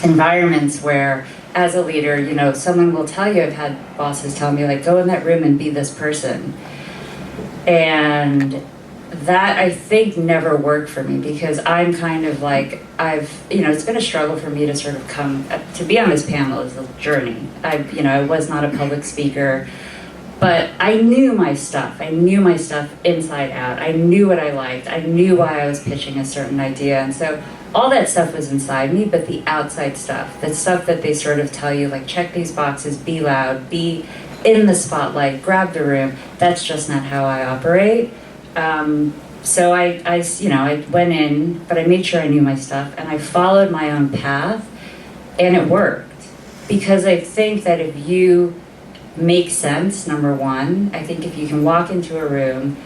environments where, as a leader, you know, someone will tell you, I've had bosses tell me, like, go in that room and be this person. And that, I think, never worked for me, because I'm kind of like, you know, it's been a struggle for me to sort of to be on this panel is a journey. You know, I was not a public speaker, but I knew my stuff. I knew my stuff inside out. I knew what I liked. I knew why I was pitching a certain idea. And so all that stuff was inside me, but the outside stuff, the stuff that they sort of tell you, like, check these boxes, be loud, be in the spotlight, grab the room, that's just not how I operate. So I, you know, I went in, but I made sure I knew my stuff, and I followed my own path, and it worked. Because I think that if you make sense, number one, I think if you can walk into a room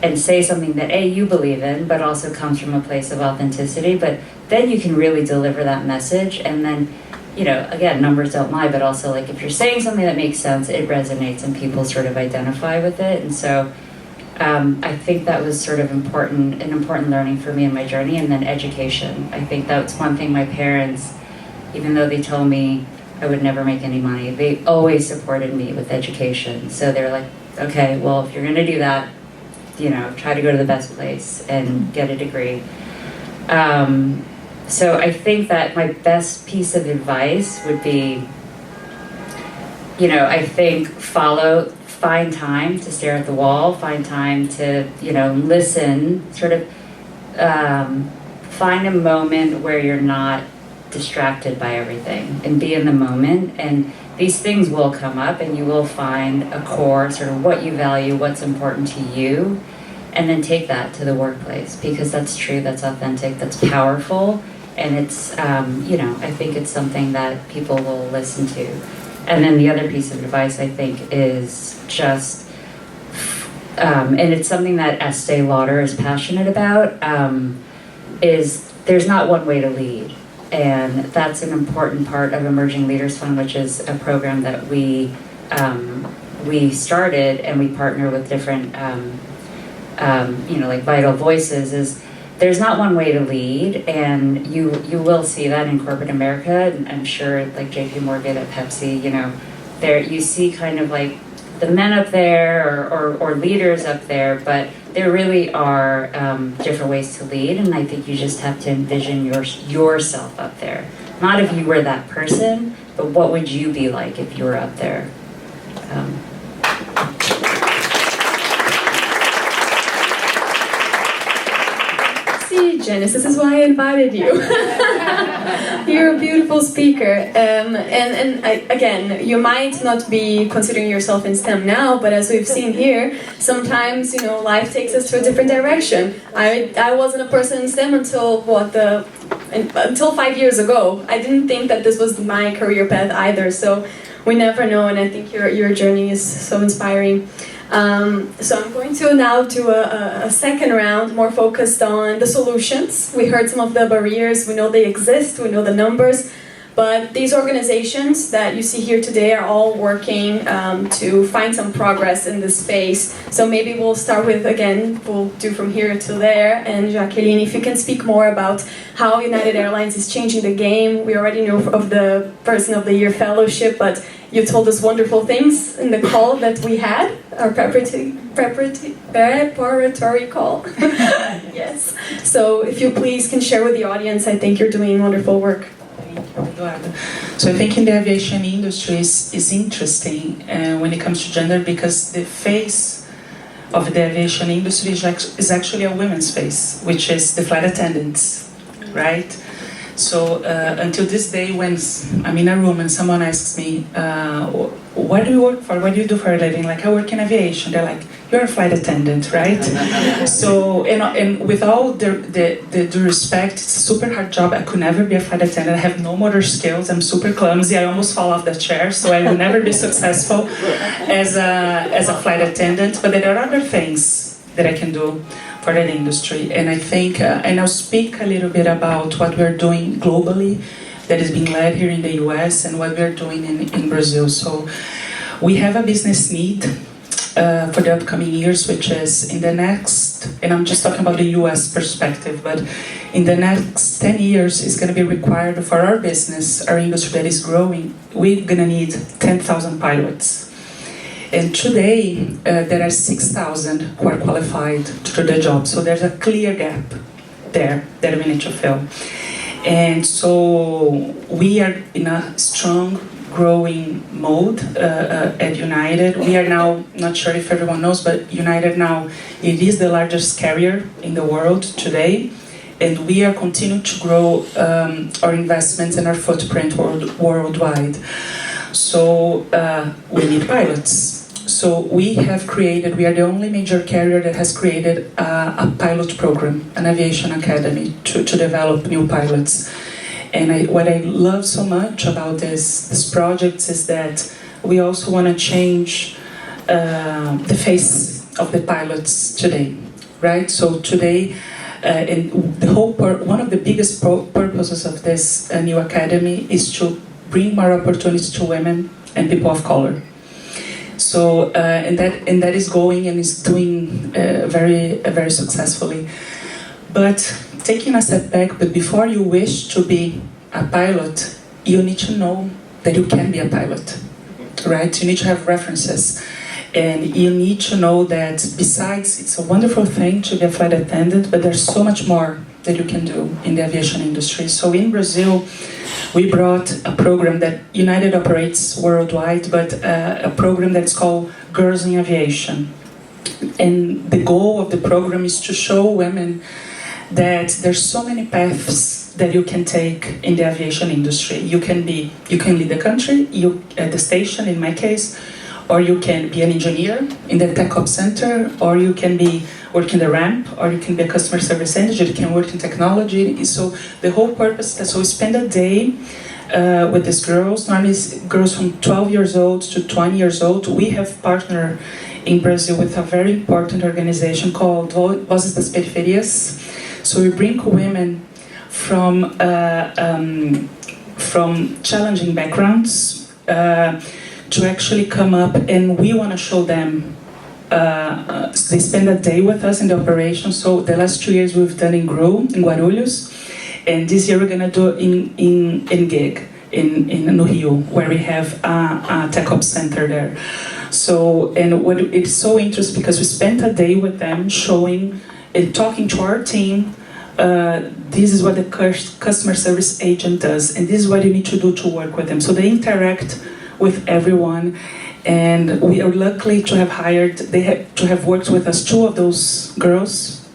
and say something that you believe in, but also comes from a place of authenticity, but then you can really deliver that message. And then, you know, again, numbers don't lie, but also, like, if you're saying something that makes sense, it resonates and people sort of identify with it. And so I think that was sort of an important learning for me in my journey. And then education. I think that's one thing my parents, even though they told me I would never make any money, they always supported me with education. So they're like, okay, well, if you're gonna do that, you know, try to go to the best place and get a degree. So I think that my best piece of advice would be, you know, I think find time to stare at the wall, find time to, you know, listen, sort of find a moment where you're not distracted by everything, and be in the moment. And these things will come up, and you will find a core, sort of what you value, what's important to you, and then take that to the workplace, because that's true, that's authentic, that's powerful, and it's, you know, I think it's something that people will listen to. And then the other piece of advice, I think, is just, and it's something that Estee Lauder is passionate about, is there's not one way to lead. And that's an important part of Emerging Leaders Fund, which is a program that we started, and we partner with different, you know, like Vital Voices. Is there's not one way to lead, and you will see that in corporate America. And I'm sure, like JP Morgan at Pepsi, you know, there you see kind of like the men up there or leaders up there, but there really are different ways to lead, and I think you just have to envision yourself up there. Not if you were that person, but what would you be like if you were up there? See, Janice, this is why I invited you. You're a beautiful speaker. Again, you might not be considering yourself in STEM now, but as we've seen here, sometimes, life takes us to a different direction. I wasn't a person in STEM until until 5 years ago. I didn't think that this was my career path either, so we never know, and I think your journey is so inspiring. So I'm going to now do a second round, more focused on the solutions. We heard some of the barriers, we know they exist, we know the numbers, but these organizations that you see here today are all working to find some progress in this space. So maybe we'll start with, again, we'll do from here to there, and Jacqueline, if you can speak more about how United Airlines is changing the game. We already know of the Person of the Year Fellowship, but you told us wonderful things in the call that we had, our preparatory call. Yes. So if you please can share with the audience, I think you're doing wonderful work. Eduarda. So I think in the aviation industry is interesting when it comes to gender, because the face of the aviation industry is actually a women's face, which is the flight attendants, right? So until this day, when I'm in a room and someone asks me, what do you work for? What do you do for a living? Like, I work in aviation. They're like, you're a flight attendant, right? So, and with all the respect, it's a super hard job. I could never be a flight attendant. I have no motor skills. I'm super clumsy. I almost fall off the chair, so I will never be successful as a flight attendant. But there are other things that I can do for that industry. And I think, and I'll speak a little bit about what we're doing globally that is being led here in the US and what we're doing in Brazil. So we have a business need for the upcoming years, which is in the next, and I'm just talking about the US perspective, but in the next 10 years, it's going to be required for our business, our industry that is growing, we're going to need 10,000 pilots. And today, there are 6,000 who are qualified to do the job. So there's a clear gap there that we need to fill. And so we are in a strong growing mode at United. We are now, not sure if everyone knows, but United now, it is the largest carrier in the world today. And we are continuing to grow our investments and our footprint worldwide. So we need pilots. So we have created, we are the only major carrier that has created a pilot program, an aviation academy to develop new pilots. And what I love so much about this project is that we also want to change the face of the pilots today, right? So today, and the whole one of the biggest purposes of this new academy is to bring more opportunities to women and people of color. So and that is going and is doing very successfully. But taking a step back, but before you wish to be a pilot, you need to know that you can be a pilot, right? You need to have references, and you need to know that besides it's a wonderful thing to be a flight attendant, but there's so much more that you can do in the aviation industry. So in Brazil, we brought a program that United operates worldwide, but a program that's called Girls in Aviation. And the goal of the program is to show women that there's so many paths that you can take in the aviation industry. You can lead the country, at the station in my case, or you can be an engineer in the tech ops center, or you can be working the ramp, or you can be a customer service engineer, you can work in technology. So the whole purpose is so we spend a day with these girls, normally girls from 12 years old to 20 years old. We have partnered in Brazil with a very important organization called Vozes das Periferias. So we bring women from challenging backgrounds to actually come up, and we want to show them. They spend a day with us in the operation. So the last 2 years we've done in GROW, in Guarulhos, and this year we're going to do in GIG, in No Rio, where we have a tech ops center there. So, and what it's so interesting because we spent a day with them showing and talking to our team. This is what the customer service agent does, and this is what you need to do to work with them. So they interact with everyone, and we are lucky to have to have worked with us. 2 of those girls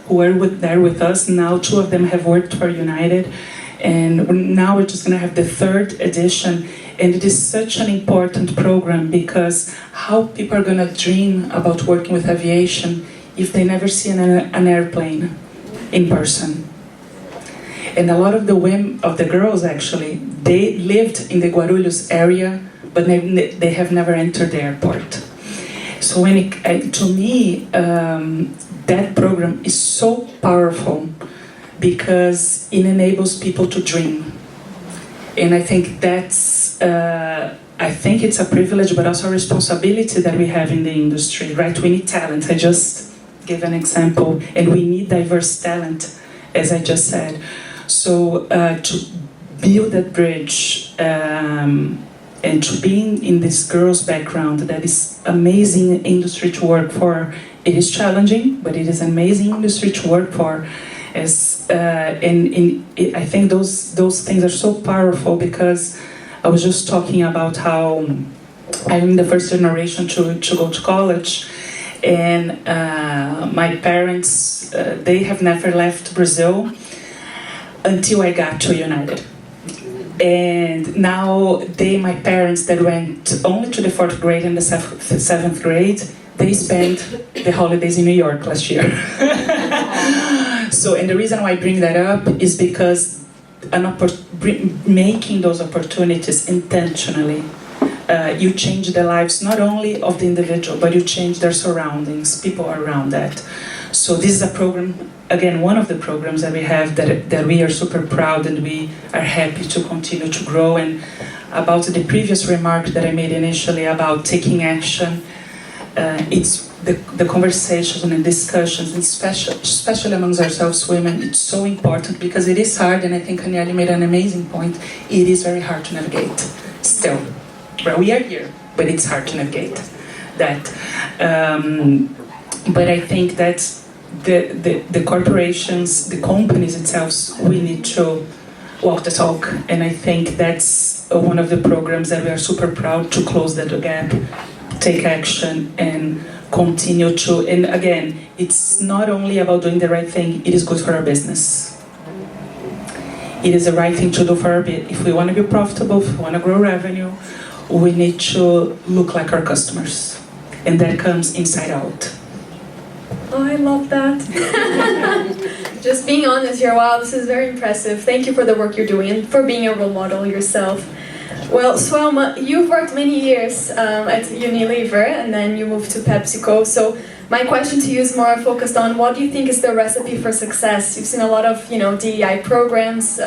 who were there with us, now 2 of them have worked for United, And now we're just going to have the third edition, and it is such an important program because how people are going to dream about working with aviation if they never see an airplane in person. And a lot of the girls actually, they lived in the Guarulhos area, but they have never entered the airport. So to me, that program is so powerful because it enables people to dream. And I think it's a privilege, but also a responsibility that we have in the industry, right? We need talent. I just gave an example, and we need diverse talent, as I just said. So to build that bridge and to be in this girl's background, that is amazing industry to work for. It is challenging, but it is an amazing industry to work for. I think those things are so powerful because I was just talking about how I'm the first generation to go to college, and my parents, they have never left Brazil until I got to United. And now my parents that went only to the 4th grade and the 7th grade, they spent the holidays in New York last year. So, and the reason why I bring that up is because making those opportunities intentionally, you change the lives not only of the individual, but you change their surroundings, people around that. So this is a program, again, one of the programs that we have that we are super proud and we are happy to continue to grow. And about the previous remark that I made initially about taking action, it's the conversations and discussions, and especially amongst ourselves women, it's so important because it is hard, and I think Aniele made an amazing point. It is very hard to navigate still. Well, we are here, but it's hard to navigate that. But I think that the corporations, the companies themselves, we need to walk the talk, and I think that's one of the programs that we are super proud to close that gap, take action, and continue to. And again, it's not only about doing the right thing, it is good for our business. It is the right thing to do for our business. If we want to be profitable, if we want to grow revenue, we need to look like our customers, and that comes inside out. Oh, I love that. Just being honest here, wow, this is very impressive. Thank you for the work you're doing and for being a role model yourself. Well, Swelma, you've worked many years at Unilever and then you moved to PepsiCo. So my question to you is more focused on what do you think is the recipe for success? You've seen a lot of, DEI programs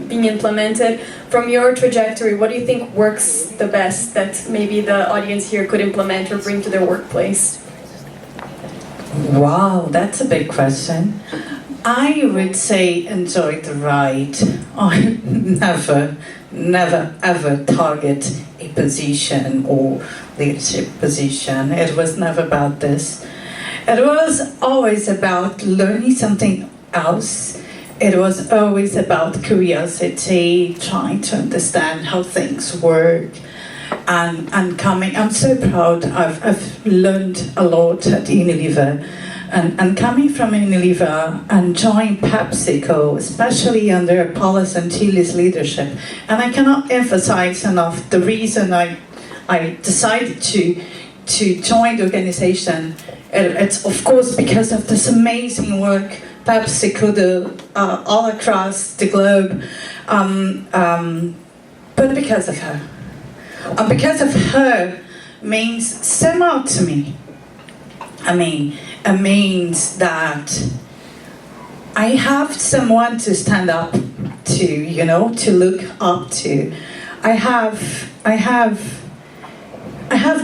being implemented. From your trajectory, what do you think works the best that maybe the audience here could implement or bring to their workplace? Wow, that's a big question. I would say enjoy the ride. I never ever target a position or leadership position. It was never about this. It was always about learning something else. It was always about curiosity, trying to understand how things work. And coming, I'm so proud, I've learned a lot at Unilever, and coming from Unilever and joining PepsiCo, especially under Paula Santilli's leadership, and I cannot emphasize enough the reason I decided to join the organization. It's of course because of this amazing work PepsiCo do all across the globe, but because of her. And because of her means so much to me. It means that I have someone to stand up to, to look up to. I have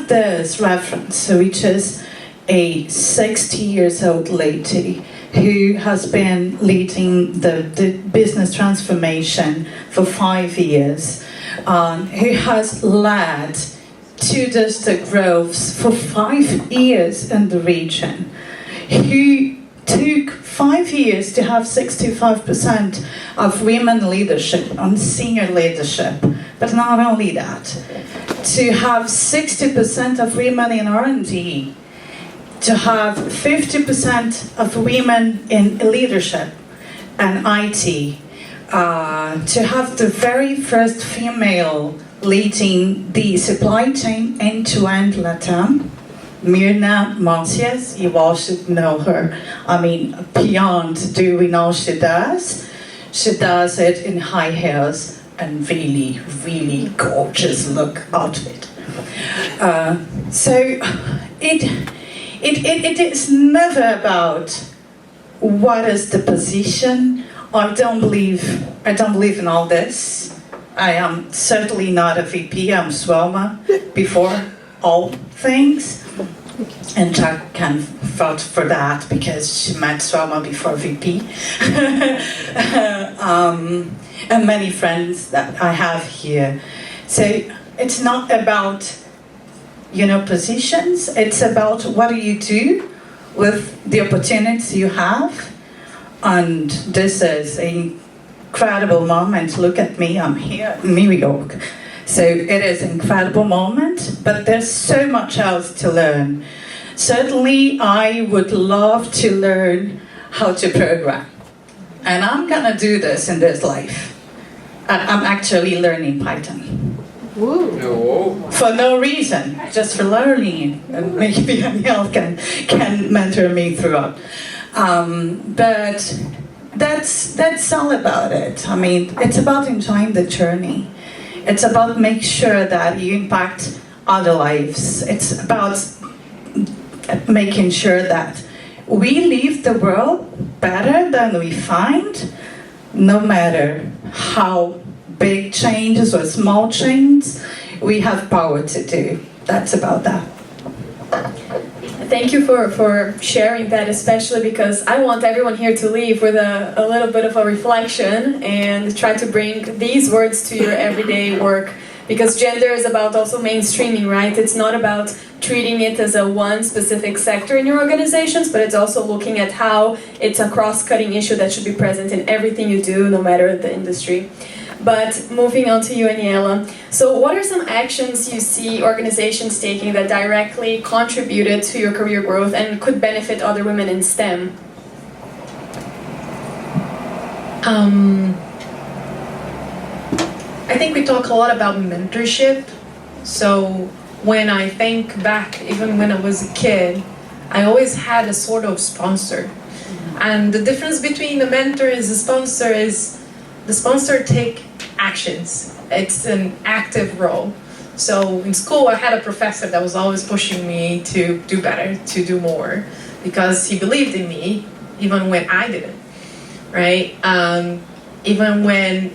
this reference, which is a 60 years old lady who has been leading the business transformation for 5 years. Who has led 2-digit growths for 5 years in the region, who took 5 years to have 65% of women leadership and senior leadership, but not only that, to have 60% of women in R&D, to have 50% of women in leadership and IT, to have the very first female leading the supply chain end-to-end Latam, Mirna Mancias. You all should know her. I mean, beyond doing all she does it in high heels and really, really gorgeous look outfit. So it is never about what is the position. I don't believe in all this. I am certainly not a VP. I'm SWOMA before all things. And Jack can vouch for that because she met SWOMA before VP. And many friends that I have here. So it's not about, positions. It's about what do you do with the opportunities you have. And this is an incredible moment. Look at me, I'm here in New York. So it is an incredible moment, but there's so much else to learn. Certainly, I would love to learn how to program. And I'm gonna do this in this life. I'm actually learning Python. No. For no reason, just for learning. And maybe Danielle can mentor me throughout. But that's all about it. I mean, it's about enjoying the journey. It's about making sure that you impact other lives. It's about making sure that we leave the world better than we find, no matter how big changes or small changes we have power to do. That's about that. Thank you for sharing that, especially because I want everyone here to leave with a little bit of a reflection and try to bring these words to your everyday work. Because gender is about also mainstreaming, right? It's not about treating it as a one specific sector in your organizations, but it's also looking at how it's a cross-cutting issue that should be present in everything you do, no matter the industry. But moving on to you, Aniela. So what are some actions you see organizations taking that directly contributed to your career growth and could benefit other women in STEM? I think we talk a lot about mentorship. So when I think back, even when I was a kid, I always had a sort of sponsor. And the difference between the mentor and the sponsor is the sponsor take actions. It's an active role. So in school, I had a professor that was always pushing me to do better, to do more, because he believed in me, even when I didn't, right? Even when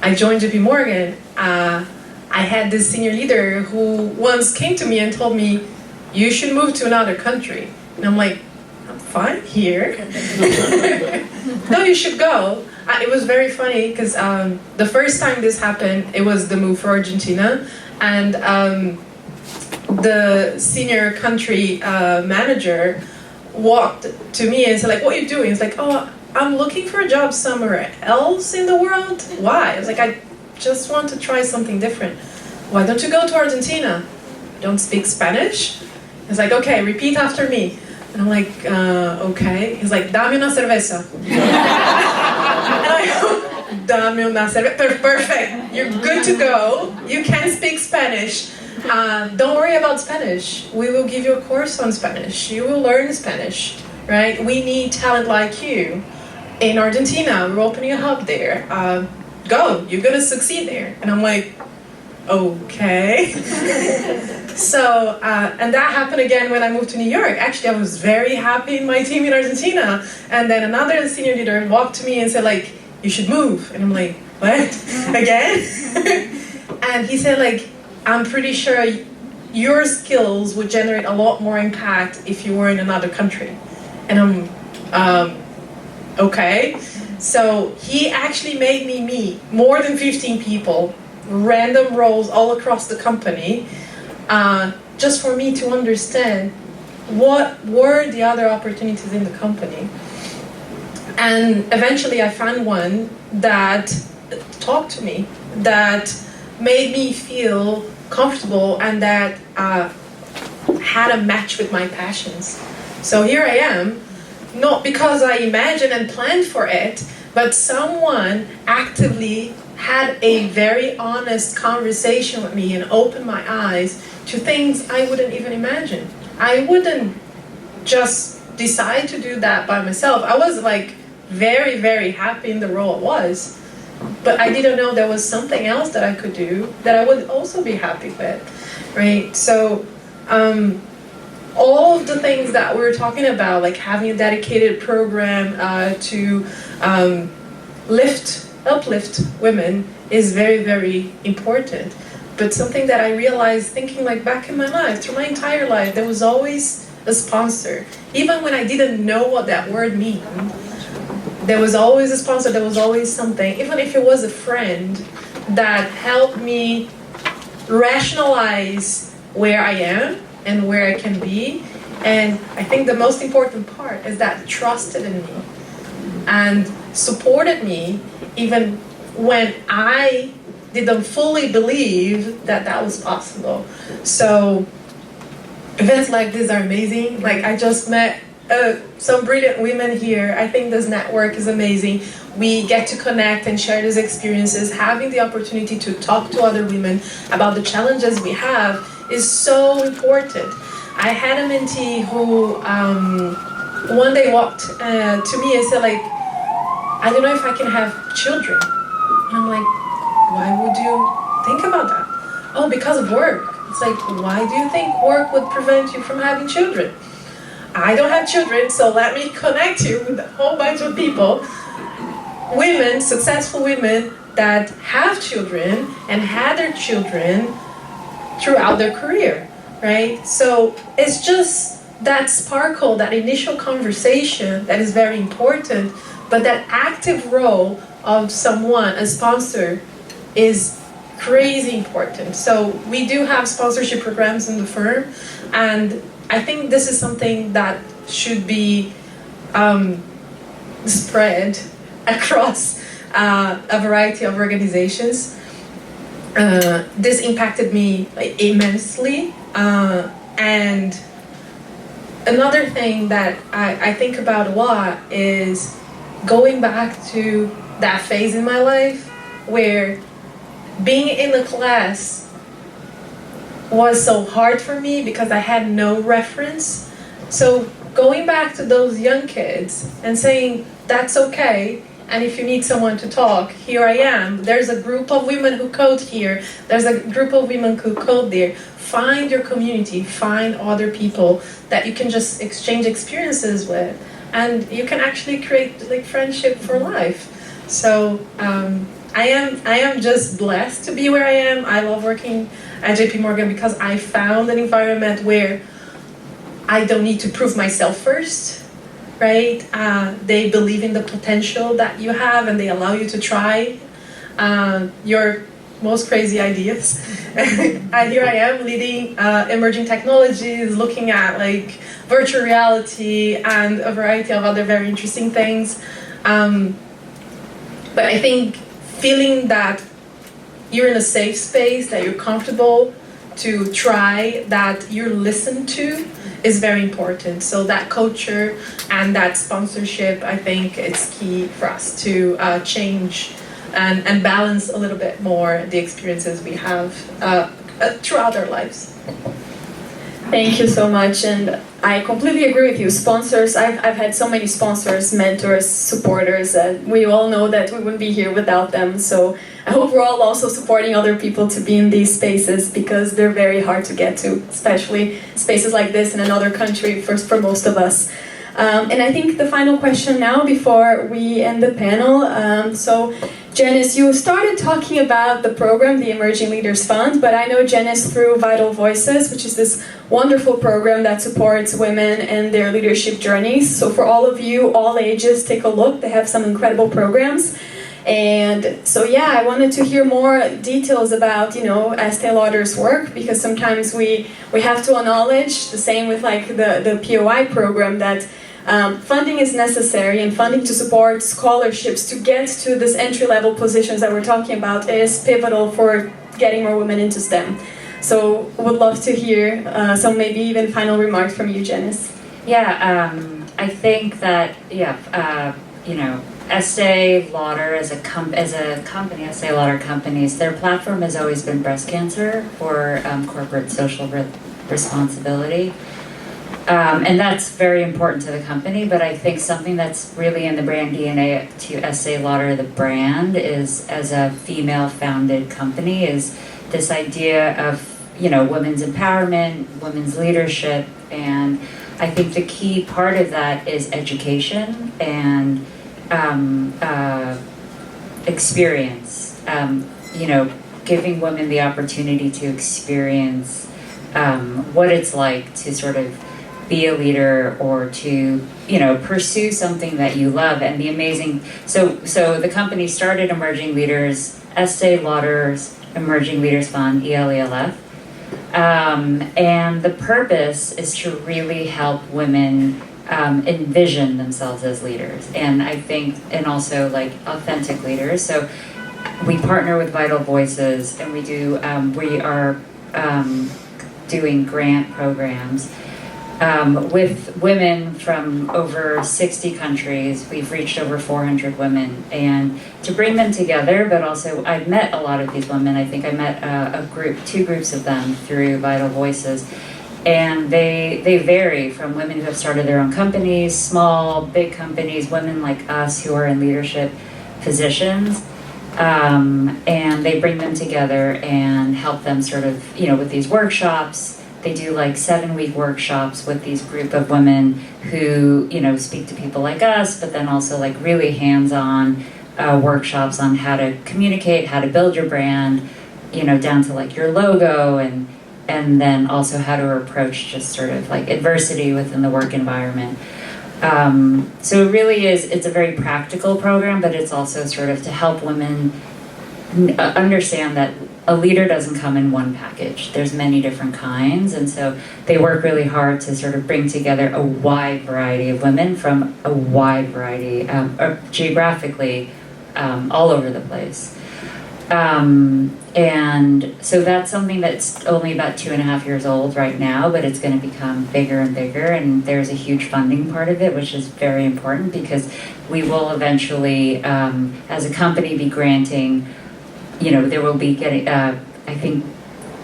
I joined JP Morgan, I had this senior leader who once came to me and told me, you should move to another country. And I'm like, I'm fine here. No, you should go. It was very funny because the first time this happened, it was the move for Argentina. And the senior country manager walked to me and said, like, what are you doing? It's like, oh, I'm looking for a job somewhere else in the world. Why? I was like, I just want to try something different. Why don't you go to Argentina? You don't speak Spanish? He's like, okay, repeat after me. And I'm like, okay. He's like, dame una cerveza. And I go, dame una cerveza. Perfect. You're good to go. You can speak Spanish. Don't worry about Spanish. We will give you a course on Spanish. You will learn Spanish, right? We need talent like you. In Argentina, we're opening a hub there. Go, you're gonna succeed there. And I'm like, okay. So, and that happened again when I moved to New York. Actually, I was very happy in my team in Argentina. And then another senior leader walked to me and said, like, you should move. And I'm like, what? Again? And he said, like, I'm pretty sure your skills would generate a lot more impact if you were in another country. And I'm, okay. So he actually made me meet more than 15 people, random roles all across the company, just for me to understand what were the other opportunities in the company. And eventually I found one that talked to me, that made me feel comfortable and that had a match with my passions. So here I am, not because I imagined and planned for it, but someone actively had a very honest conversation with me and opened my eyes to things I wouldn't even imagine. I wouldn't just decide to do that by myself. I was like very, very happy in the role it was, but I didn't know there was something else that I could do that I would also be happy with, right? So all of the things that we're talking about, like having a dedicated program to uplift women is very, very important. But something that I realized thinking like back in my life, through my entire life, there was always a sponsor. Even when I didn't know what that word meant, there was always a sponsor, there was always something, even if it was a friend that helped me rationalize where I am and where I can be. And I think the most important part is that trusted in me and supported me even when I didn't fully believe that that was possible. So events like this are amazing. Like I just met some brilliant women here. I think this network is amazing. We get to connect and share these experiences. Having the opportunity to talk to other women about the challenges we have is so important. I had a mentee who one day walked to me and said like, I don't know if I can have children. And I'm like, why would you think about that? Oh, because of work. It's like, why do you think work would prevent you from having children? I don't have children, so let me connect you with a whole bunch of people. Women, successful women that have children and had their children throughout their career, right? So it's just that sparkle, that initial conversation that is very important, but that active role of someone, a sponsor, is crazy important. So we do have sponsorship programs in the firm, and I think this is something that should be spread across a variety of organizations. This impacted me immensely, and another thing that I think about a lot is going back to that phase in my life where being in the class was so hard for me because I had no reference. So going back to those young kids and saying, that's okay, and if you need someone to talk, here I am. There's a group of women who code here. There's a group of women who code there. Find your community, find other people that you can just exchange experiences with, and you can actually create like friendship for life. So I am just blessed to be where I am. I love working at JP Morgan because I found an environment where I don't need to prove myself first, right? They believe in the potential that you have and they allow you to try your most crazy ideas. And here I am leading emerging technologies, looking at like virtual reality and a variety of other very interesting things. But I think feeling that you're in a safe space, that you're comfortable to try, that you're listened to is very important. So that culture and that sponsorship, I think it's key for us to change and balance a little bit more the experiences we have throughout our lives. Thank you so much, and I completely agree with you. Sponsors, I've had so many sponsors, mentors, supporters, and we all know that we wouldn't be here without them. So I hope we're all also supporting other people to be in these spaces because they're very hard to get to, especially spaces like this in another country for most of us. And I think the final question now before we end the panel. So Janice, you started talking about the program, the Emerging Leaders Fund, but I know Janice through Vital Voices, which is this wonderful program that supports women and their leadership journeys. So for all of you, all ages, take a look. They have some incredible programs. And so yeah, I wanted to hear more details about, Estée Lauder's work, because sometimes we have to acknowledge, the same with like the POI program, that funding is necessary, and funding to support scholarships to get to this entry-level positions that we're talking about is pivotal for getting more women into STEM. So would love to hear some maybe even final remarks from you, Janice. Yeah, I think that, Estee Lauder as a company, Estee Lauder companies, their platform has always been breast cancer for corporate social responsibility. And that's very important to the company, but I think something that's really in the brand DNA to Estee Lauder, the brand, is as a female-founded company, is this idea of, women's empowerment, women's leadership, and I think the key part of that is education and experience. Giving women the opportunity to experience what it's like to sort of be a leader or to, pursue something that you love. And the amazing, so the company started Emerging Leaders, Estee Lauder's Emerging Leaders Fund, ELELF. And the purpose is to really help women envision themselves as leaders. And I think, and also like authentic leaders. So we partner with Vital Voices, and we are doing grant programs with women from over 60 countries. We've reached over 400 women, and to bring them together, but also I've met a lot of these women. I think I met two groups of them through Vital Voices, and they vary from women who have started their own companies, small, big companies, women like us who are in leadership positions, and they bring them together and help them sort of, with these workshops. They do like 7-week workshops with these group of women who, speak to people like us, but then also like really hands-on workshops on how to communicate, how to build your brand, down to like your logo, and then also how to approach just sort of like adversity within the work environment. So it really is, it's a very practical program, but it's also sort of to help women understand that a leader doesn't come in one package. There's many different kinds, and so they work really hard to sort of bring together a wide variety of women from a wide variety, geographically, all over the place. And so that's something that's only about 2.5 years old right now, but it's going to become bigger and bigger, and there's a huge funding part of it, which is very important because we will eventually, as a company, be granting, there will be getting, I think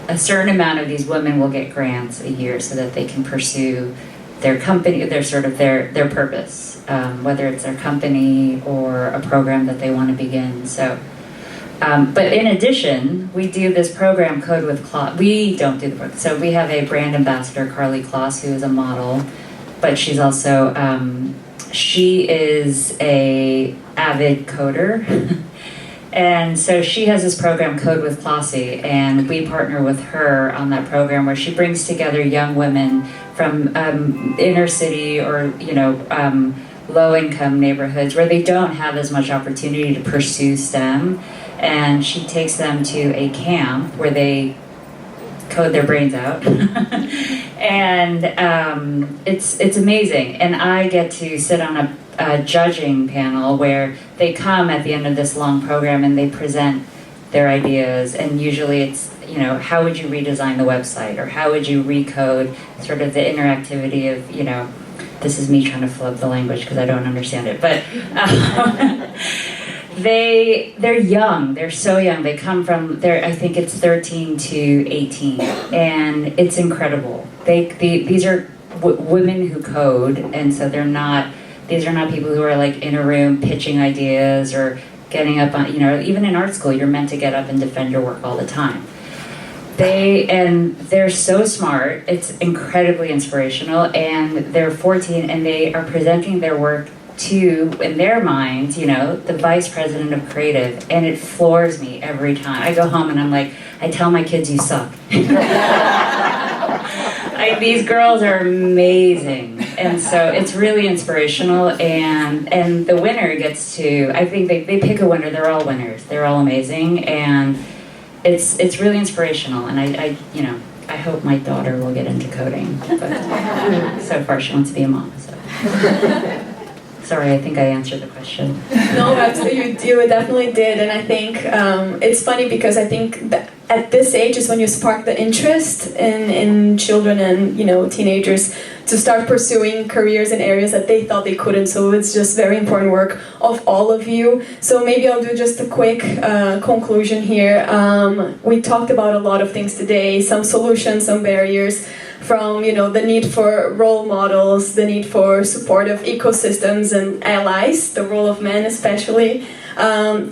a certain amount of these women will get grants a year so that they can pursue their company, their purpose, whether it's their company or a program that they want to begin. So, but in addition, we do this program Code with Klaus. We don't do the program. So we have a brand ambassador, Carly Klaus, who is a model, but she's also, she is a avid coder. And so she has this program, Code with Classy, and we partner with her on that program where she brings together young women from inner city or, low-income neighborhoods where they don't have as much opportunity to pursue STEM. And she takes them to a camp where they code their brains out. And it's amazing. And I get to sit on a judging panel where they come at the end of this long program and they present their ideas, and usually it's, how would you redesign the website, or how would you recode sort of the interactivity of, this is me trying to flub the language because I don't understand it, but they're young, they're so young, they come from, I think it's 13 to 18, and it's incredible. These are women who code, and so these are not people who are like in a room pitching ideas or getting up on, even in art school, you're meant to get up and defend your work all the time. They're so smart, it's incredibly inspirational, and they're 14 and they are presenting their work to, in their minds, the vice president of creative, and it floors me every time. I go home and I'm like, I tell my kids, you suck. These girls are amazing, and so it's really inspirational, and the winner gets to, I think they pick a winner, they're all winners, they're all amazing, and it's really inspirational, and I hope my daughter will get into coding, but so far she wants to be a mom, so. Sorry, I think I answered the question. No, you definitely did, and I think it's funny because I think that at this age is when you spark the interest in children and teenagers to start pursuing careers in areas that they thought they couldn't. So it's just very important work of all of you. So maybe I'll do just a quick conclusion here. We talked about a lot of things today, some solutions, some barriers, from the need for role models, the need for supportive ecosystems and allies, the role of men especially,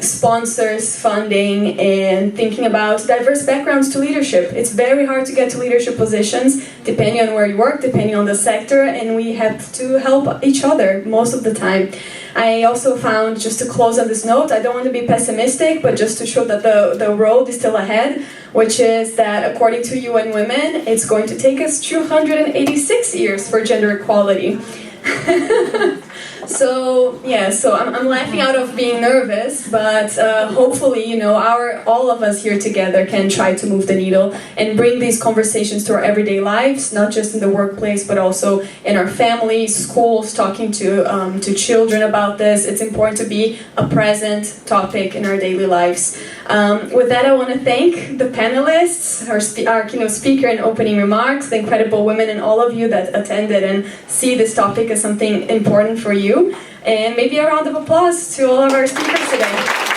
sponsors, funding, and thinking about diverse backgrounds to leadership. It's very hard to get to leadership positions depending on where you work, depending on the sector, and we have to help each other most of the time. I also found, just to close on this note, I don't want to be pessimistic, but just to show that the road is still ahead, which is that according to UN Women, it's going to take us 286 years for gender equality. So I'm laughing out of being nervous, but hopefully, all of us here together can try to move the needle and bring these conversations to our everyday lives, not just in the workplace, but also in our families, schools, talking to children about this. It's important to be a present topic in our daily lives. With that, I want to thank the panelists, our keynote speaker and opening remarks, the incredible women, and all of you that attended and see this topic as something important for you. And maybe a round of applause to all of our speakers today.